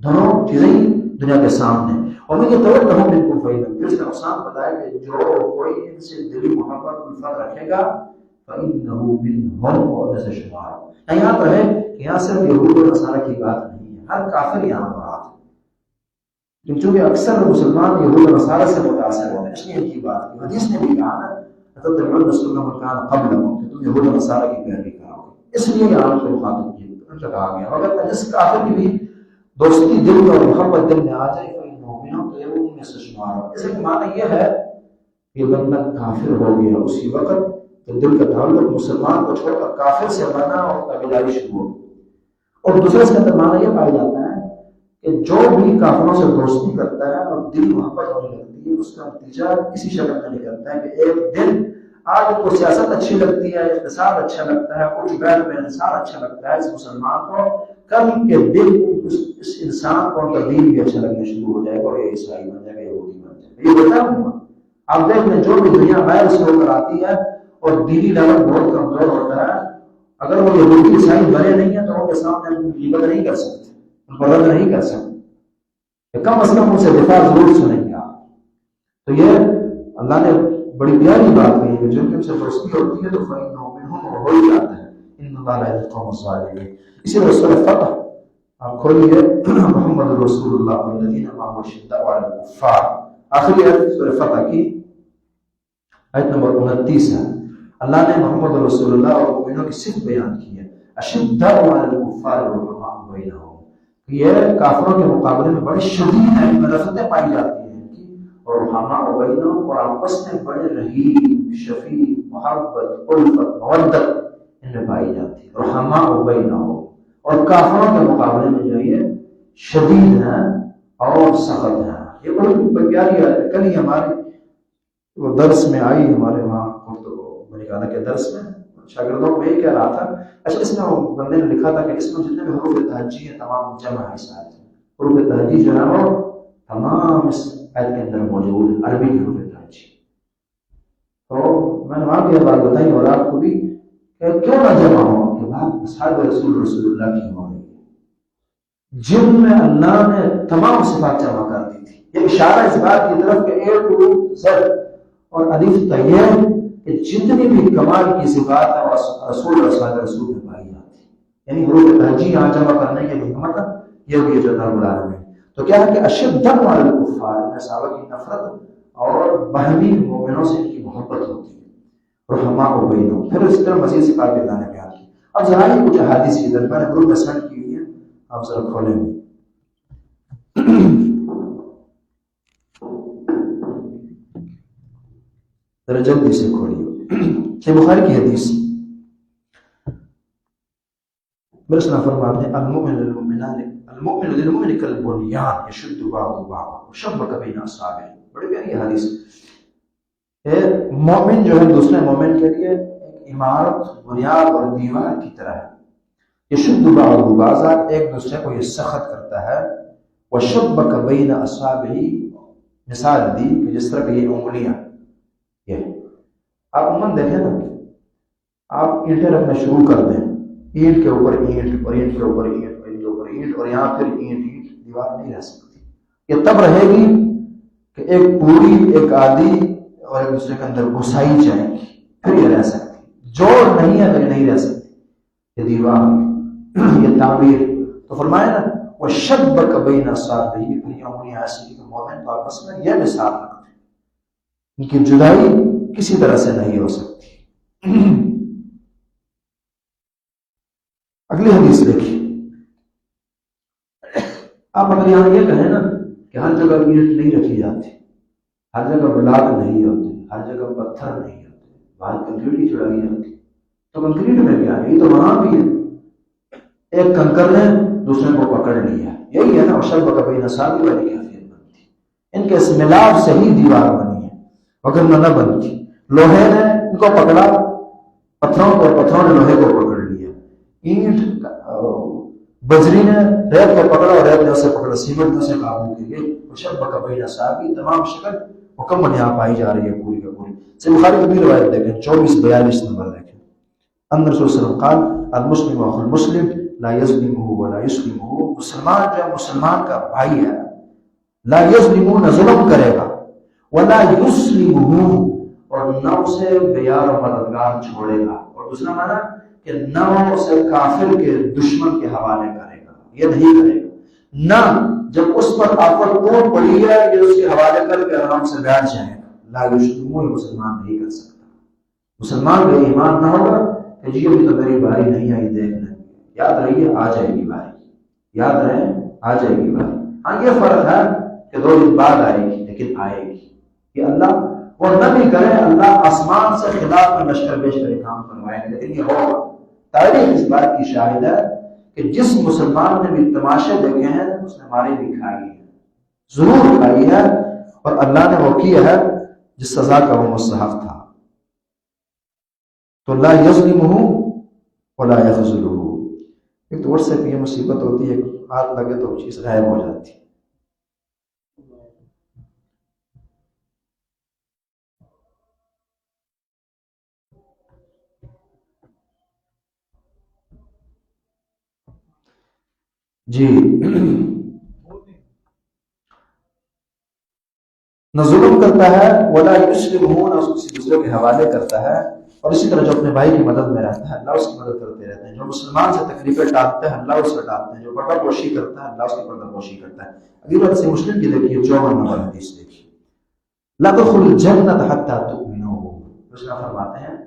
دونوں چیزیں دنیا کے سامنے۔ اور میں یہ توجہ بالکل فائدہ پھر اس کا نقصان بتایا کہ جو کوئی ان سے دلی محبت الفت رکھے گا فإنه منهم، اور جیسے شمار یہاں تو ہے کہ یہاں صرف یہود اور نصارہ کی بات نہیں ہے، ہر کافر یہاں پر آتا ہے، چونکہ اکثر مسلمان یہود و نصارہ سے متاثر ہوتے ہیں، اس لیے ان کی بات کی۔ حدیث نے بھی کہا نا تتبعون سنة من كان قبلكم، کہ تم یہود و نصارہ کی پیروی کرو گے، اس لیے یہاں کو مخاطب کہا گیا۔ اگر جس کافر کی بھی دوستی دل میں اور محبت دل میں آ جائے فإنه تو یہ ان میں سے شمار ہو۔ اس کا معنی یہ ہے کہ بندہ کافر ہو گیا اسی وقت کہ دل کا تعلق مسلمان کو چھوڑ کر کافر سے بنا اور تابعداری شروع ہو۔ اور دوسرے اس کا معنی یہ پایا جاتا ہے کہ جو بھی کافروں سے دوستی کرتا ہے اور دل محبت ہونے لگتی ہے، اس کا نتیجہ کسی شکل میں نکلتا ہے کہ ایک دن آج کو سیاست اچھی لگتی ہے، اقتصاد اچھا لگتا ہے، کچھ بیت میں انسان اچھا لگتا ہے اس مسلمان کو، کل کے دن اس انسان کو کا دین بھی اچھا لگنا شروع ہو جائے گا اور یہ عیسائی بن جائے گا، یہودی بن جائے گا۔ یہ بتا ہوں آپ دیکھ لیں، جو بھی دنیا غیر سے ہو کر آتی ہے اور دینی لیول بہت کمزور ہوتا ہے، اگر وہ یہودی عیسائی بنے نہیں ہیں تو ان کے سامنے غیبت نہیں کر سکتے، ان کو رد نہیں کر سکتے، کم از کم ان سے دفاع ضرور سنیں گے آپ۔ تو یہ اللہ نے بڑی پیاری بات کہی ہے، جن سے دوستی ہوتی ہے تو فإنه منهم ہو ہی جاتا ہے، ان اللہ لا یهدی القوم الظالمین۔ اسی طرح سورہ فتح آپ کھولیے، محمد رسول اللہ والذین معه اشداء علی الکفار، آخری آیت سورہ فتح کی آیت نمبر 29 ہے۔ اللہ نے محمد رسول اللہ اور مومنوں کی صفت بیان کی ہے، اشداء علی الکفار رحماء بینہم، یہ کافروں کے مقابلے میں بڑے شدید ہیں، ان میں رفتیں پائی جاتی ہیں ان کی، اور رحماء بینہم، اور آپس میں بڑے رحیم شفیق محبت الفت مودت ان میں پائی جاتی ہے، رحماء بینہم، اور کافروں کے مقابلے میں جو یہ شدید ہیں اور سخت ہیں۔ یہ بڑی پیاری آیت ہے، کل ہی ہمارے وہ درس میں آئی، ہمارے وہاں ملکانہ کے درس میں شاگردوں کو یہ کہہ رہا تھا، اچھا اس میں وہ بندے نے لکھا تھا کہ اس میں جتنے بھی حروف تہجی ہیں تمام جمع ہے اس آیت میں، حروف تہجی جو ہے وہ تمام اس آیت کے اندر موجود ہے، عربی کی حروف تہجی۔ تو میں نے وہاں بھی یہ بات بتائی اور آپ کو بھی کہ کیوں نہ جمع ہو، کہ بات اصحاب رسول اللہ کی ہو رہی ہے جن میں اللہ نے تمام صفات جمع کر دی تھی۔ یہ اشارہ اس بات کی طرف کہ اے ٹو زیڈ اور الف طیب کہ جتنی بھی کمال کی صفات ہے رسول میں پائی جاتی ہے، یعنی حروف تہجی یہاں جمع کرنے کی حکمت یہ بھی جو رب العالمین۔ تو کیا ہے کہ اشداء علی الکفار، ان صحابہ کی نفرت اور باہمی مومنوں سے ان کی محبت ہوتی ہے، رحماء بینہم۔ پھر اس طرح مزید صفات بھی اللہ نے بیان کی۔ اب ذرا ہی کچھ احادیث کی طرف میں نے حروف اسمنٹ کی ہوئی ہے، آپ ذرا کھولیں گے ذرا جلدی سے کھولیے۔ یہ بخاری کی حدیث، میرے صلی اللہ فرماتے ہیں المؤمن للمؤمن کالبنیان یشد بعضہ بعضا وشبک بین اصابعہ۔ بڑی پیاری حدیث ہے۔ مومن جو ہے دوسرے مومن کے لیے ایک عمارت، بنیاد اور دیوار کی طرح ہے، یشد بعضہ بعضا، ایک دوسرے کو یہ سخت کرتا ہے، وشبک بین اصابعہ، مثال دی کہ جس طرح کہ یہ انگلیاں، یہ آپ عموماً دیکھیں نا، آپ اینٹیں رکھنا شروع کر دیں، اینٹ کے اوپر اینٹ اور اینٹ کے اوپر اینٹ اور اینٹ کے اوپر اینٹ، اور یہاں پھر اینٹ دیوار نہیں رہ سکتی۔ یہ تب رہے گی کہ ایک پوری، ایک آدھی اور ایک دوسرے کے اندر گھسائی جائے گی، پھر یہ رہ سکتی۔ جوڑ نہیں ہے تو یہ نہیں رہ سکتی، یہ دیوار، یہ تعبیر۔ تو فرمایا نا وَشَبَّكَ بَيْنَ أَصَابِعِهِ، پھر یہ انگلیاں ایسی کہ مومن تو آپس میں یہ مثال رکھتے ہیں، ان کی جدائی کسی طرح سے نہیں ہو سکتی۔ اگلی حدیث دیکھیے، آپ اگر یہاں یہ کہیں نا کہ ہر جگہ اینٹ نہیں رکھی جاتی، ہر جگہ بلاک نہیں ہوتے، ہر جگہ پتھر نہیں ہوتے، باہر کنکریٹ ہی چڑھائی جاتی، تو کنکریٹ میں کیا ہے؟ یہ تو وہاں بھی ہے، ایک کنکر نے دوسرے کو پکڑ لیا، یہی ہے نا وَشَبَّكَ بَيْنَ أَصَابِعِهِ والی کیفیت بنتی، ان کے اس ملاپ سے ہی دیوار بنی ہے، وگرنہ نہ بنتی۔ لوہے نے ان کو پکڑا، پتھروں کو، پتھروں نے لوہے کو پکڑ لیا، اینٹ بجری نے ریت کو پکڑا اور ریت نے اسے پکڑا، سیمنٹ نے اسے قابو کیا۔ وَشَبَّكَ بَيْنَ أَصَابِعِهِ، تمام شکل مکمل یہاں پائی جا رہی ہے پوری کا پوری۔ صحیح بخاری کی بھی روایت دیکھیں، 2442 نمبر دیکھیں، ان رسول صلی اللہ علیہ وسلم قال المسلم اخو المسلم لا يظلمه ولا يسلمه، مسلمان جو ہے مسلمان کا بھائی ہے، لا يظلمه، نہ ظلم کرے گا، ولا يسلمه، اور نہ اسے بیار و مددگار چھوڑے گا، اور دوسرا معنی کہ نہ اسے کافر کے دشمن کے حوالے کرے گا، یہ نہیں کرے گا، نہ جب اس پر آفت ٹوٹ پڑی ہے یہ اس کے حوالے کر کے آرام سے بیٹھ جائے گا۔ لا يسلمه، مسلمان نہیں کر سکتا۔ مسلمان کا ایمان نہ ہوگا کہ جی ابھی تو میری باری نہیں آئی، دیکھ لیں، یاد رہیے آ جائے گی باری، یاد رہے آ جائے گی باری۔ ہاں یہ فرق ہے کہ 2 دن بعد آئے گی، لیکن آئے گی۔ کہ اللہ وہ نہ بھی کرے، اللہ آسمان سے خلاف میں لشکر بیچ کر کام کروائے گا، لیکن یہ ہوگا۔ تاریخ اس بات کی شاہد ہے کہ جس مسلمان نے بھی تماشے دیکھے ہیں اس نے مارے بھی کھائی ہے، ضرور کھائی ہے، اور اللہ نے وہ کیا ہے جس سزا کا وہ مستحق تھا۔ تو لا یظلمہ ولا یخذلہ۔ ایک تو واٹس ایپ یہ مصیبت ہوتی ہے، ہاتھ لگے تو چیز غائب ہو جاتی ہے۔ جی نہ ظلم کرتا ہے، ولا یسلمہ، نہ کسی دوسرے کے حوالے کرتا ہے، اور اسی طرح جو اپنے بھائی کی مدد میں رہتا ہے اللہ اس کی مدد کرتے رہتے ہیں۔ جو مسلمان سے تکلیفیں ٹالتے ہیں اللہ اس سے ٹالتے ہیں، جو پردہ پوشی کرتا ہے اللہ اس کی پردہ پوشی کرتا ہے۔ اگلی بات سے مسلم کی دیکھیے 54 نمبر حدیث دیکھیے، لا تدخلوا الجنة حتى تؤمنوا۔ رسول فرماتے ہیں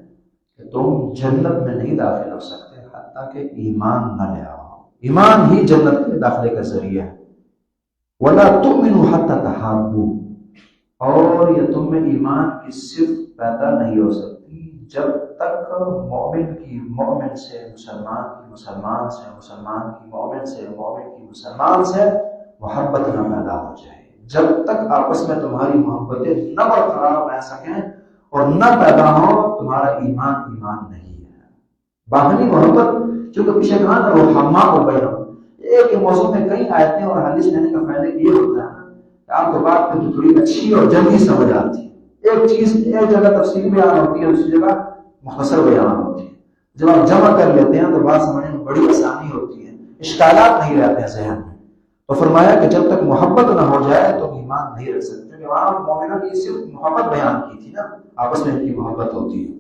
کہ تم جنت میں نہیں داخل ہو سکتے حتیٰ کہ ایمان نہ لے آؤ. ایمان ہی جنت کے داخلے کا ذریعہ ہے. وَلَا تُؤْمِنُوا حَتَّى تَحَابُّوا، اور یہ تم میں ایمان کی صرف پیدا نہیں ہو سکتی جب تک مومن کی مومن سے، مسلمان کی مسلمان سے، مسلمان کی مومن سے، مومن کی مسلمان سے محبت نہ پیدا ہو جائے. جب تک آپس میں تمہاری محبتیں نہ برقرار رہ سکیں اور نہ پیدا ہو، تمہارا ایمان نہیں ہے. باہمی محبت جو کہ پیچھے کہا نا، وہ حما ہو گیا. ایک موضوع میں کئی آیتیں اور حدیث لینے کا فائدہ یہ ہوتا ہے کہ آپ کو بات میں تھوڑی اچھی اور جلدی سمجھ آتی ہے. ایک چیز ایک جگہ تفصیلی بیان ہوتی ہے، دوسری جگہ مختصر بیان ہوتی ہے. جب آپ جمع کر لیتے ہیں تو بات سمجھنے میں بڑی آسانی ہوتی ہے، اشکالات نہیں رہتے ہیں ذہن میں. تو فرمایا کہ جب تک محبت نہ ہو جائے تو ایمان نہیں رکھ سکتے. کیونکہ وہاں مومنوں کی صرف محبت بیان کی تھی نا، آپس میں ان کی محبت ہوتی ہے.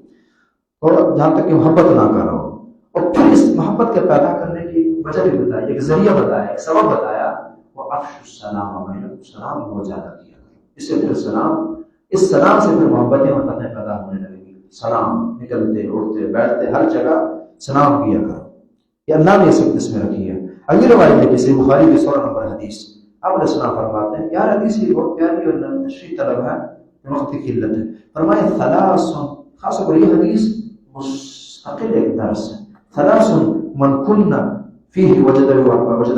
اور جہاں تک کہ محبت نہ کرو، اور پھر اس محبت کے پیدا کرنے کی وجہ بھی بتائی، ایک ذریعہ بتایا، ایک سبب بتایا، وہ افشوا السلام بینکم، سلام بہت زیادہ کیا کرو. اس سے پھر سلام، اس سلام سے پھر محبتیں اور فتح پیدا ہونے لگے گی. سلام نکلتے اٹھتے بیٹھتے ہر جگہ سلام کیا کرو. یہ اللہ نے سب اس میں رکھی ہے. اگلی روایت ہے کسی بخاری کی 16 نمبر حدیث، آپ علیہ السلام فرماتے ہیں، یار حدیث یہ بہت پیاری اور تشریح طلب ہے، وقت کی قلت ہے. فرمائے ثلاث، خاص طور یہ حدیث مستقل ایک درس ہے. ثلاث من کن فیہ وجد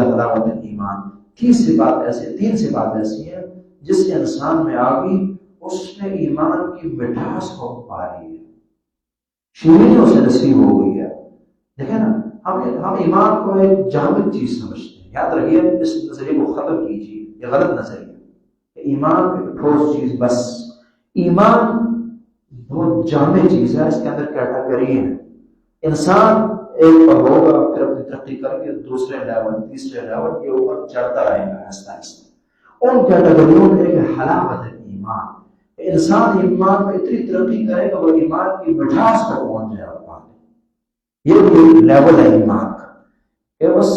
حلاوت الایمان. تین صفات ایسی ہیں جس کے انسان میں آ گئی، اس نے ایمان کی مٹھاس کو پا لی ہے، شیرینی اسے نصیب ہو گئی ہے. دیکھیں نا، ہم ایمان کو ایک جامد چیز سمجھتے ہیں. یاد رکھیے، اس نظریے کو ختم کیجیے، یہ غلط نظریہ ہے. ایمان ایک ٹھوس چیز، بس ایمان بہت جامع چیز ہے. اس کے اندر کیٹاگری ہے. انسان ایک پر ہوگا، پھر اپنی ترقی کر کے دوسرے لیول، تیسرے لیول، یہ اوپر چڑھتا رہے گا آہستہ آہستہ. ان کیٹاگریوں میں ایک حلاوت ہے ایمان. انسان ایمان میں اتنی ترقی کرے گا وہ ایمان کی مٹھاس پر پہنچ جائے گا. یہ بھی لیول ہے ایمان کا کہ بس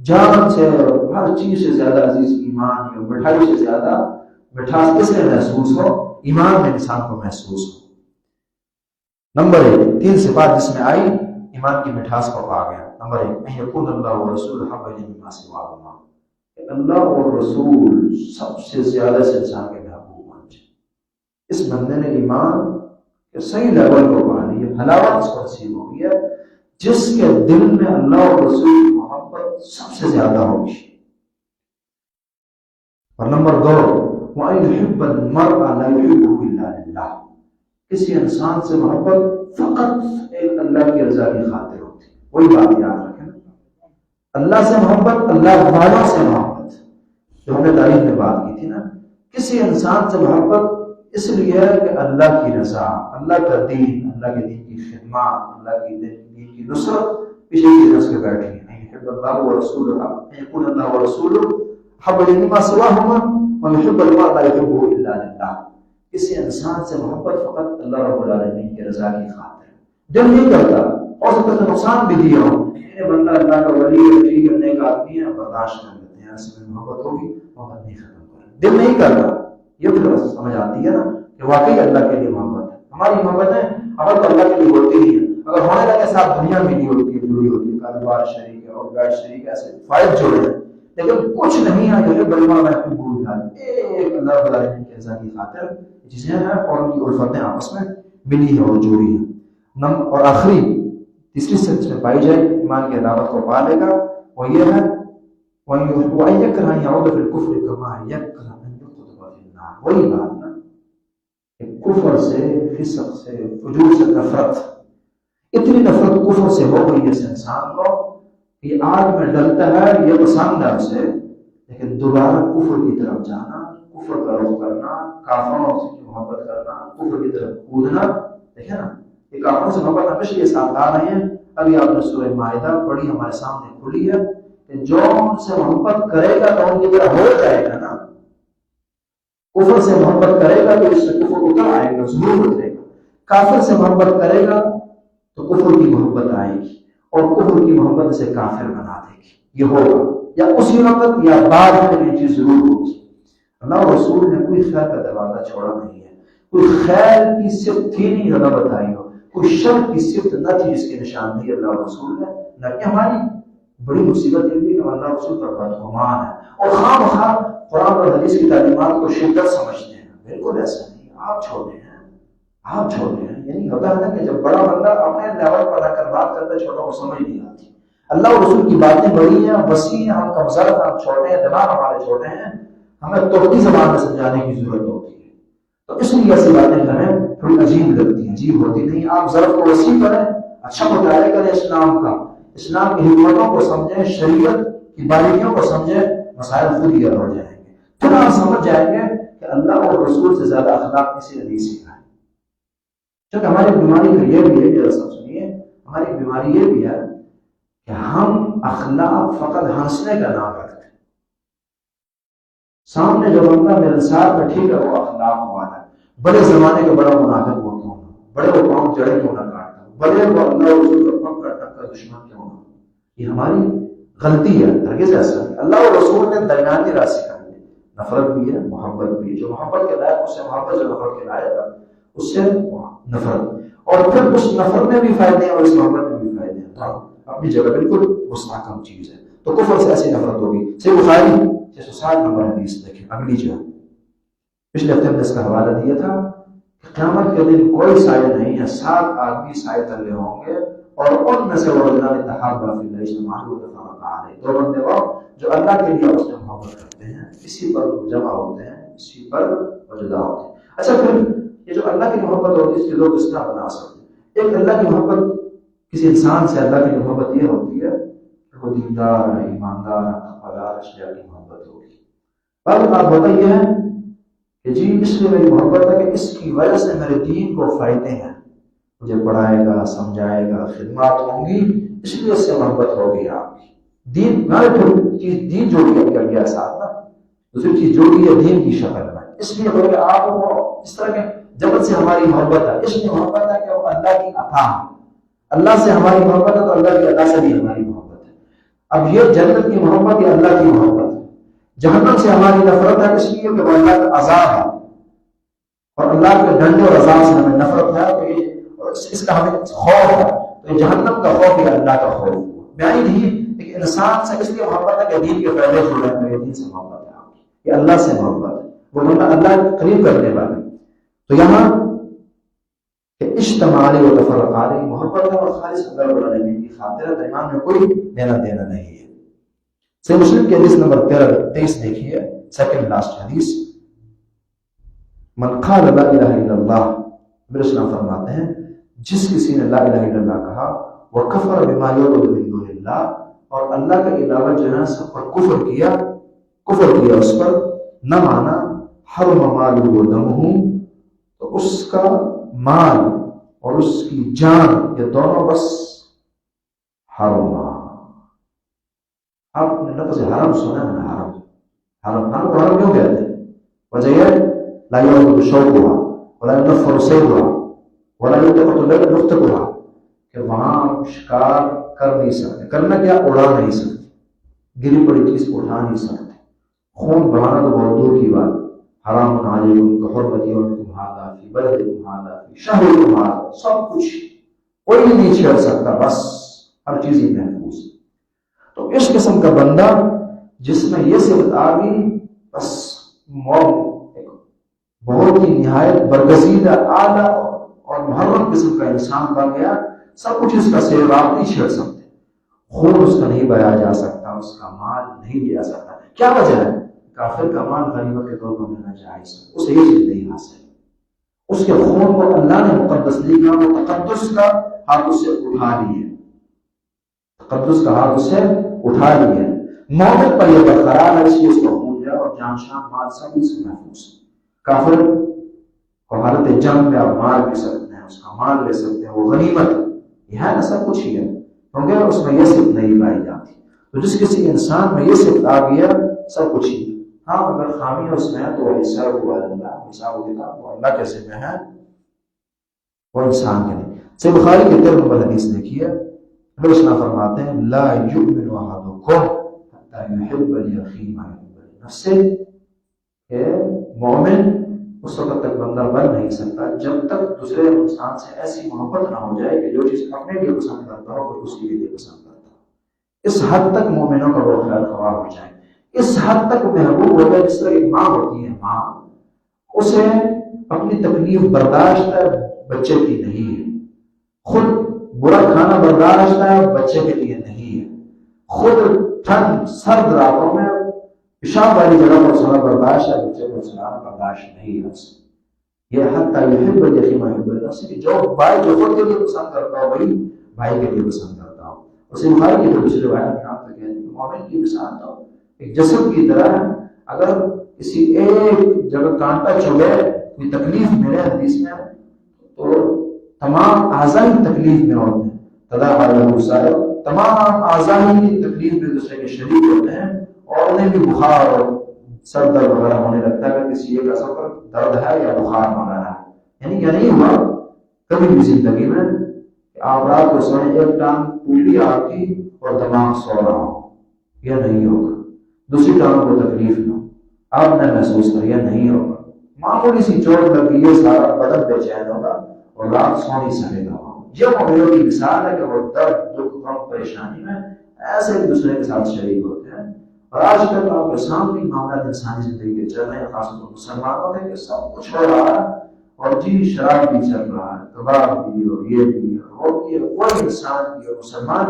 جان سے، ہر چیز سے زیادہ عزیز ایمان ہے. مٹھائی سے زیادہ مٹھاس کس میں محسوس ہو؟ ایمان میں انسان کو محسوس ہو. نمبر 1، تین صفات جس میں آئی ایمان کی مٹھاس کو پا گیا. نمبر 1، ان یکون اللہ ورسولہ احب الیہ مما سواہما، اللہ اور رسول سب سے زیادہ سے انسان کے محبوب بن جائے. اس بندے نے ایمان کے صحیح لیول کو پا لی ہے، حلاوت اس کو نصیب ہو گئی ہے، جس کے دل میں اللہ اور رسول کی محبت سب سے زیادہ ہوگی. اور نمبر 2، وَأَن يُحِبَّ الْمَرْءَ لَا يُحِبُّهُ إِلَّا لِلَّهِ، کسی انسان سے محبت فقط ایک اللہ کی رضا کی خاطر ہوتی ہے. وہی بات یاد رکھیں، اللہ سے محبت، اللہ والوں سے محبت، جو ہم نے تاریخ میں بات کی تھی نا. کسی انسان سے محبت اس لیے ہے کہ اللہ کی رضا، اللہ کا دین، اللہ کے دین کی خدمات، اللہ کی دین کی نصرت پیچھے کی رس کے بیٹھی ہے. يحب اللہ ورسولہ، يكون اللہ ورسولہ حب لما سواہما ويحب المرء لا يحبه الا للہ. کسی انسان سے محبت فقط اللہ رب العالمین کی رضا کی خاطر ہے. دل نہیں کرتا، اور سب کا نقصان بھی دیا ہو، بندہ اللہ کا ولی ہے، ٹھیک کرنے کا آدمی ہے، برداشت کر لیتے ہیں، اس میں محبت ہوگی، محبت نہیں ختم کرے، دل نہیں کرتا. یہ پھر سمجھ آتی ہے نا کہ واقعی اللہ کے لیے محبت ہے. ہماری محبت ہے اگر تو اللہ کے لیے ہوتی ہی ہے، اگر ہونے لگے ساتھ دنیا بھی نہیں ہوتی ہے، جڑی ہوتی ہے، کاروبار شریک ہے اور غیر شریک ایسے فائد جوڑے ہیں، لیکن کچھ نہیں ہے جو بلما میں بھول جائے. ایک اللہ العالمین کی رضا کی خاطر چیزیں ہیں اور ان کی الفتیں آپس میں ملی ہیں اور جوڑی ہیں. اور آخری تیسری سچ میں پائی جائے ایمان کی علاوت کو پا لے گا، وہ یہ ہے وَأَن يَكْرَهَ أَن يَعُودَ فِي الْكُفْرِ كَمَا يَكْرَهُ أَن يُقْذَفَ فِي النَّارِ. وہی بات نا، کفر سے، فسق سے، فجور سے نفرت، اتنی نفرت کفر سے ہو گئی اس انسان کو کہ آگ میں ڈلتا ہے، یہ پسند ہے اسے، لیکن دوبارہ کفر کی طرف جانا، کفر کا رخ کرنا، کافروں سے محبت کرنا، کفر کی طرف کودنا. دیکھیں نا، یہ کافروں سے محبت ہمیشہ یہ ساتھ آ رہے ہیں. ابھی آپ نے سورہ مائدہ پڑھی، ہمارے سامنے کھلی ہے کہ جو ان سے محبت کرے گا تو ان کی طرح ہو جائے گا نا. کفر سے محبت کرے گا تو اس سے کفر اتر آئے گا، ضرور اترے گا. کافر سے محبت کرے گا تو کفر کی محبت آئے گی، اور کفر کی محبت اسے کافر بنا دے گی. یہ ہوگا یا اسی وقت یا بعد میں یہ چیز ضرور ہوگی. اللہ اور رسول نے کوئی خیر کا دروازہ چھوڑا نہیں ہے، کوئی خیر کی صرف تھی نہیں زیادہ بتائی ہو کوئی شر کی صفت نہ تھی جس کی نشاندہی اللہ اور رسول نے نہ کی. ہماری بڑی مصیبت یہ بھی کہ اللہ رسول پر بدگمان ہے اور خواہ مخواہ قرآن اور حدیث کی تعلیمات کو شدت سمجھتے ہیں. بالکل ایسا نہیں. آپ چھوڑے ہیں یعنی ہوتا ہے نا کہ جب بڑا بندہ اپنے لیول پر رہ کر بات کرتا ہے چھوٹوں کو سمجھ نہیں آتی. اللہ اور رسول کی باتیں بڑی ہیں, وسیع ہیں, ہم کمزور ہیں, ہم چھوٹے ہیں, دماغ ہمارے چھوٹے ہیں, ہمیں توڑی زبان میں سمجھانے کی ضرورت ہوتی ہے. تو اس لیے ایسی باتیں ہمیں تھوڑی عجیب لگتی ہیں, عجیب ہوتی نہیں. آپ ضرب کو وسیع کریں, اچھا مطالعہ کریں اسلام کا, اسلام کی حکمتوں کو سمجھیں, شریعت کی باریکیوں کو سمجھیں, مسائل خود ہی حل ہو جائیں گے. پھر آپ سمجھ جائیں گے کہ اللہ اور رسول سے زیادہ اخلاق کسی نے نہیں سیکھا ہے. کیونکہ ہماری بیماری کا یہ بھی ہے, ذرا سب سنیے, ہماری بیماری یہ بھی ہے کہ ہم اخلاق فقط ہنسنے کا نام رکھتے ہیں. سامنے جو بندہ ملنسار کا ٹھیک ہے وہ اخلاق والا ہے. بڑے زمانے کا بڑا منافق وہ کیوں نہ, بڑے وہ قوم جڑے کیوں نہ کاٹتا, بڑے وہ اللہ اور رسول کا پک کر دشمن کیوں نہ. یہ ہماری غلطی ہے. ہرگز ایسا نہیں. اللہ اور رسول نے درمیانی راہ سکھائی ہے. نفرت بھی ہے, محبت بھی ہے. جو محبت کے لائق اس سے محبت, جو نفرت کے لائق ہے اس سے نفرت. اور پھر اس نفرت میں بھی فائدے ہیں اور اس محبت میں بھی فائدے ہیں. اپنی جگہ بالکل مستحکم چیز ہے. تو کفر سے ایسی نفرت ہوگی. صحیح بخاری 660 نمبر حدیث دیکھیں. اگلی جگہ پچھلے ہفتے میں اس کا حوالہ دیا تھا کہ قیامت کے دن کوئی سائے نہیں ہے, 7 آدمی سائے تلے ہوں گے اور ان میں سے وہ رجلان تحابا فی اللہ اجتماعا وتفرقا علیہ. 2 بندے وہ جو اللہ کے لیے اس سے محبت کرتے ہیں, اسی پر جمع ہوتے ہیں, اسی پر جدا ہوتے ہیں. اچھا پھر یہ جو اللہ کی محبت ہوتی ہے اس کے لوگ اس طرح بنا سکتے ہیں. ایک اللہ کی محبت کسی انسان سے, اللہ کی محبت یہ ہوتی ہے کہ وہ دیندار ہے, ایماندار ہے, تقویدار, اشیاء کی محبت ہوگی. بعض بات ہوتا یہ ہے کہ جی اس لیے میری محبت ہے کہ اس کی وجہ سے میرے دین کو فائدے ہیں, مجھے پڑھائے گا, سمجھائے گا, خدمات ہوں گی, اس لیے اس سے محبت ہوگی. آپ کی دین چیز دین جوڑی ہے کیا گیا ساتھ نا, دوسری چیز جوڑی ہے دین کی شکل میں. اس لیے بولے آپ کو اس طرح کے جبت سے ہماری محبت ہے, اس لیے محبت ہے کہ وہ اللہ کی عطا ہے. اللہ سے ہماری محبت ہے تو اللہ کی عطا سے بھی ہماری محبت ہے. اب یہ جنت کی محبت یا اللہ کی محبت ہے. جہنم سے ہماری نفرت ہے اس لیے کہ وہ اللہ کا عذاب ہے اور اللہ کے ڈنڈے اور عذاب سے ہمیں نفرت ہے, تو یہ اس کا ہمیں خوف ہے. تو یہ جہنم کا خوف یا اللہ کا خوف. بیانی تھی کہ انسان سے اس لیے محبت ہے کہ دین کے پہلے چھوڑے ہیں, تو یہ دین سے محبت ہے, یہ اللہ سے محبت ہے, وہ بندہ اللہ قریب کرنے والے. تو یہاں کہ اجتماع علیہ و تفرق علیہ محبت ہے اور خالص اللہ رب العالمین کی خاطر ہے. درمیان میں کوئی دینا نہیں ہے. صحیح مسلم کی حدیث نمبر 23 دیکھیے, سیکنڈ لاسٹ حدیث. من قال لا الہ الا اللہ, میرے اسلام فرماتے ہیں جس کسی نے لا الہ الا اللہ کہا, وکفر بما یعبد من دون اللہ, اور اللہ کے علاوہ جو سب پر کفر کیا اس پر, نہ مانا حرم مالہ و دمہ, تو اس کا مال اور اس کی جان یہ دونوں بس حرم. آپ نے لفظ حرم سنا ہے نا, حرم کیوں کہتے ہیں؟ وجہ یہ لا يعبد شوقها ولا ينفر صيدها ولا يلتقط لقطتها, کہ وہاں شکار کر نہیں سکتے. کرنا کیا, اڑا نہیں سکتے, گری پڑی چیز اٹھا نہیں سکتے. خون بہانا تو بہت دور کی بات. حرام علیکم کحرمت یومکم ھذا فی بلدکم ھذا فی شہرکم ھذا, سب کچھ کوئی نہیں چھیڑ سکتا, بس ہر چیز ہی محفوظ. تو اس قسم کا بندہ جس میں یہ صفت آ گئی, بس بہت ہی نہایت برگزیدہ اعلیٰ اور محرم قسم کا انسان بن گیا. سب کچھ اس کا سیب آپ نہیں چھیڑ سکتے, خون اس کا نہیں بہایا جا سکتا, اس کا مال نہیں لیا سکتا. کیا وجہ ہے؟ کافر کا مال غنیمت کے طور پر لینا جائز ہے, اسے یہ چیز نہیں حاصل. اس کے خون کو اللہ نے مقدس لکھا, وہ تقدس کا ہاتھ اس سے اٹھا لیے, تقدس کا ہاتھ اس سے اٹھا لیے. مومن پر یہ برقرار ہے, اس لیے اس کو خون ہے اور جان شان مال سب اس سے محفوظ. کافر کو حالت جنگ میں آپ مار بھی سکتے ہیں, اس کا مال لے سکتے ہیں, وہ غنیمت یہ ہے نا, سب کچھ ہی ہے, کیونکہ اس میں یہ صفت نہیں پائی جاتی. تو جس کسی انسان میں یہ صفت آ گیا, سب کچھ ہی. ہاں اگر خامی اس میں ہے تو وہ حساب ہوا اللہ, حساب و کتاب وہ اللہ کے ذمہ ہے, وہ انسان کے نہیں. صحیح بخاری کے 13 نمبر حدیث دیکھیے, نبی صلی اللہ علیہ وسلم فرماتے ہیں لا یؤمن احدکم حتی یحب لاخیہ ما یحب لنفسہ, کہ مومن اس وقت تک بندہ بن نہیں سکتا جب تک دوسرے انسان سے ایسی محبت نہ ہو جائے کہ جو چیز اپنے لیے پسند کرتا ہو کوئی اسی کے لیے پسند کرتا ہو۔ اس حد تک مومنوں کا وہ خیال خواہ ہو جائے، اس حد تک محبوب ہو جائے جس طرح ایک ماں ہوتی ہے، ماں اسے اپنی تکلیف برداشت ہے، بچے کی نہیں ہے، خود برا کھانا برداشت ہے، بچے کے لیے نہیں ہے، خود ٹھنڈ سرد راتوں میں پیشاب والی جگہ پر سونا برداشت ہے، بچے کو سونا برداشت نہیں ہے۔ یہ حتیٰ یحب الاخی ما یحب لنفسہ کہ جو بھائی جو خود کے لیے پسند کرتا ہو وہی بھائی کے لیے پسند کرتا ہو۔ اسی بخاری کی دوسری روایت میں آپ کہتے ہیں کہ مومن کی مثال تو ایک جسد کی طرح ہے، اگر کسی ایک جگہ کانٹا چبھے کوئی تکلیف ملے حدیث میں تو تمام اعضاء ہی تکلیف میں ہوتے ہیں، تداعی له سائر، تمام اعضاء ہی تکلیف میں دوسرے کے شریک ہوتے ہیں اور انہیں بھی بخار اور سر درد وغیرہ ہونے لگتا ہے کہ کسی ایک اثر پر درد ہے یا بخار وغیرہ ہے۔ یعنی کہ نہیں ہوا کبھی بھی زندگی میں کہ آپ رات کو سوئیں ایک ٹانگ ٹوٹی آپ کی اور دماغ سو رہا ہو، یہ نہیں ہوگا۔ دوسری ٹانگ کو تکلیف نہ آپ نے محسوس کر، یہ نہیں ہوگا۔ معمولی سی چوٹ لگ گئی ہے سارا بدن بے چین ہوگا اور رات سو نہیں سکے گا۔ یہ مومنوں کی مثال ہے کہ وہ درد دکھ غم پریشانی میں ایسے ایک دوسرے کے ساتھ شریک ہوتے ہیں۔ اور آج کل آپ کے سامنے معاملات انسانی زندگی کے چل رہے ہیں، خاص طور پر مسلمانوں میں کہ سب کچھ ہو رہا ہے اور جی شراب بھی چل رہا ہے، کباب بھی اور یہ بھی اور وہ بھی، کوئی انسان کی اور مسلمان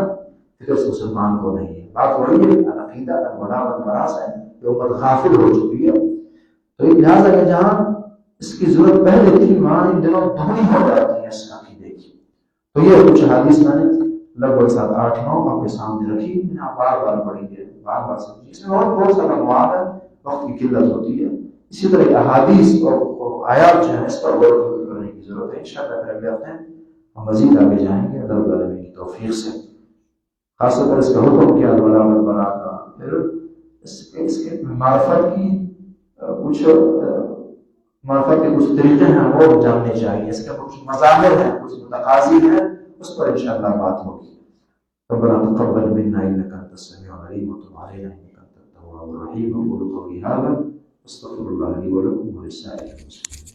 فکر سے مسلمان کو نہیں ہے۔ بات وہی ہے عقیدہ الولاء والبراء ہے کہ امت غافل ہو چکی ہے۔ تو یہ لحاظ ہے کہ جہاں اس کی ضرورت پہلے تھی وہاں ان دنوں دھونی ہو جاتی ہے اس عقیدے کی۔ تو یہ کچھ حدیث میں نے لگ بھگ 7-8-9 آپ کے سامنے رکھی، آپ بار بار پڑھیں گے، بار بار سمجھیں۔ اس میں اور بہت سارا مواد ہے، وقت کی قلت ہوتی ہے، اسی طرح احادیث اور آیات جو ہیں اس پر غور و فکر کرنے کی ضرورت ہے۔ انشاءاللہ پھر اگلے ہفتے ہم مزید آگے جائیں گے اللہ رب العالمین کی توفیق سے، خاص طور پر اس کا حکم کیا الولاء والبراء کا، پھر اس کے معرفت کی کچھ معرفت کے کچھ طریقے ہیں وہ جاننے چاہیے، اس کے کچھ مظاہر ہیں، کچھ متقاضی ہیں، اس پر انشاءاللہ بات ہوگی۔ ربنا تقبل منا انك انت السميع العليم وتب علينا انك انت التواب الرحيم، اقول قولي هذا استغفر الله لي ولكم ولسائر المسلمين۔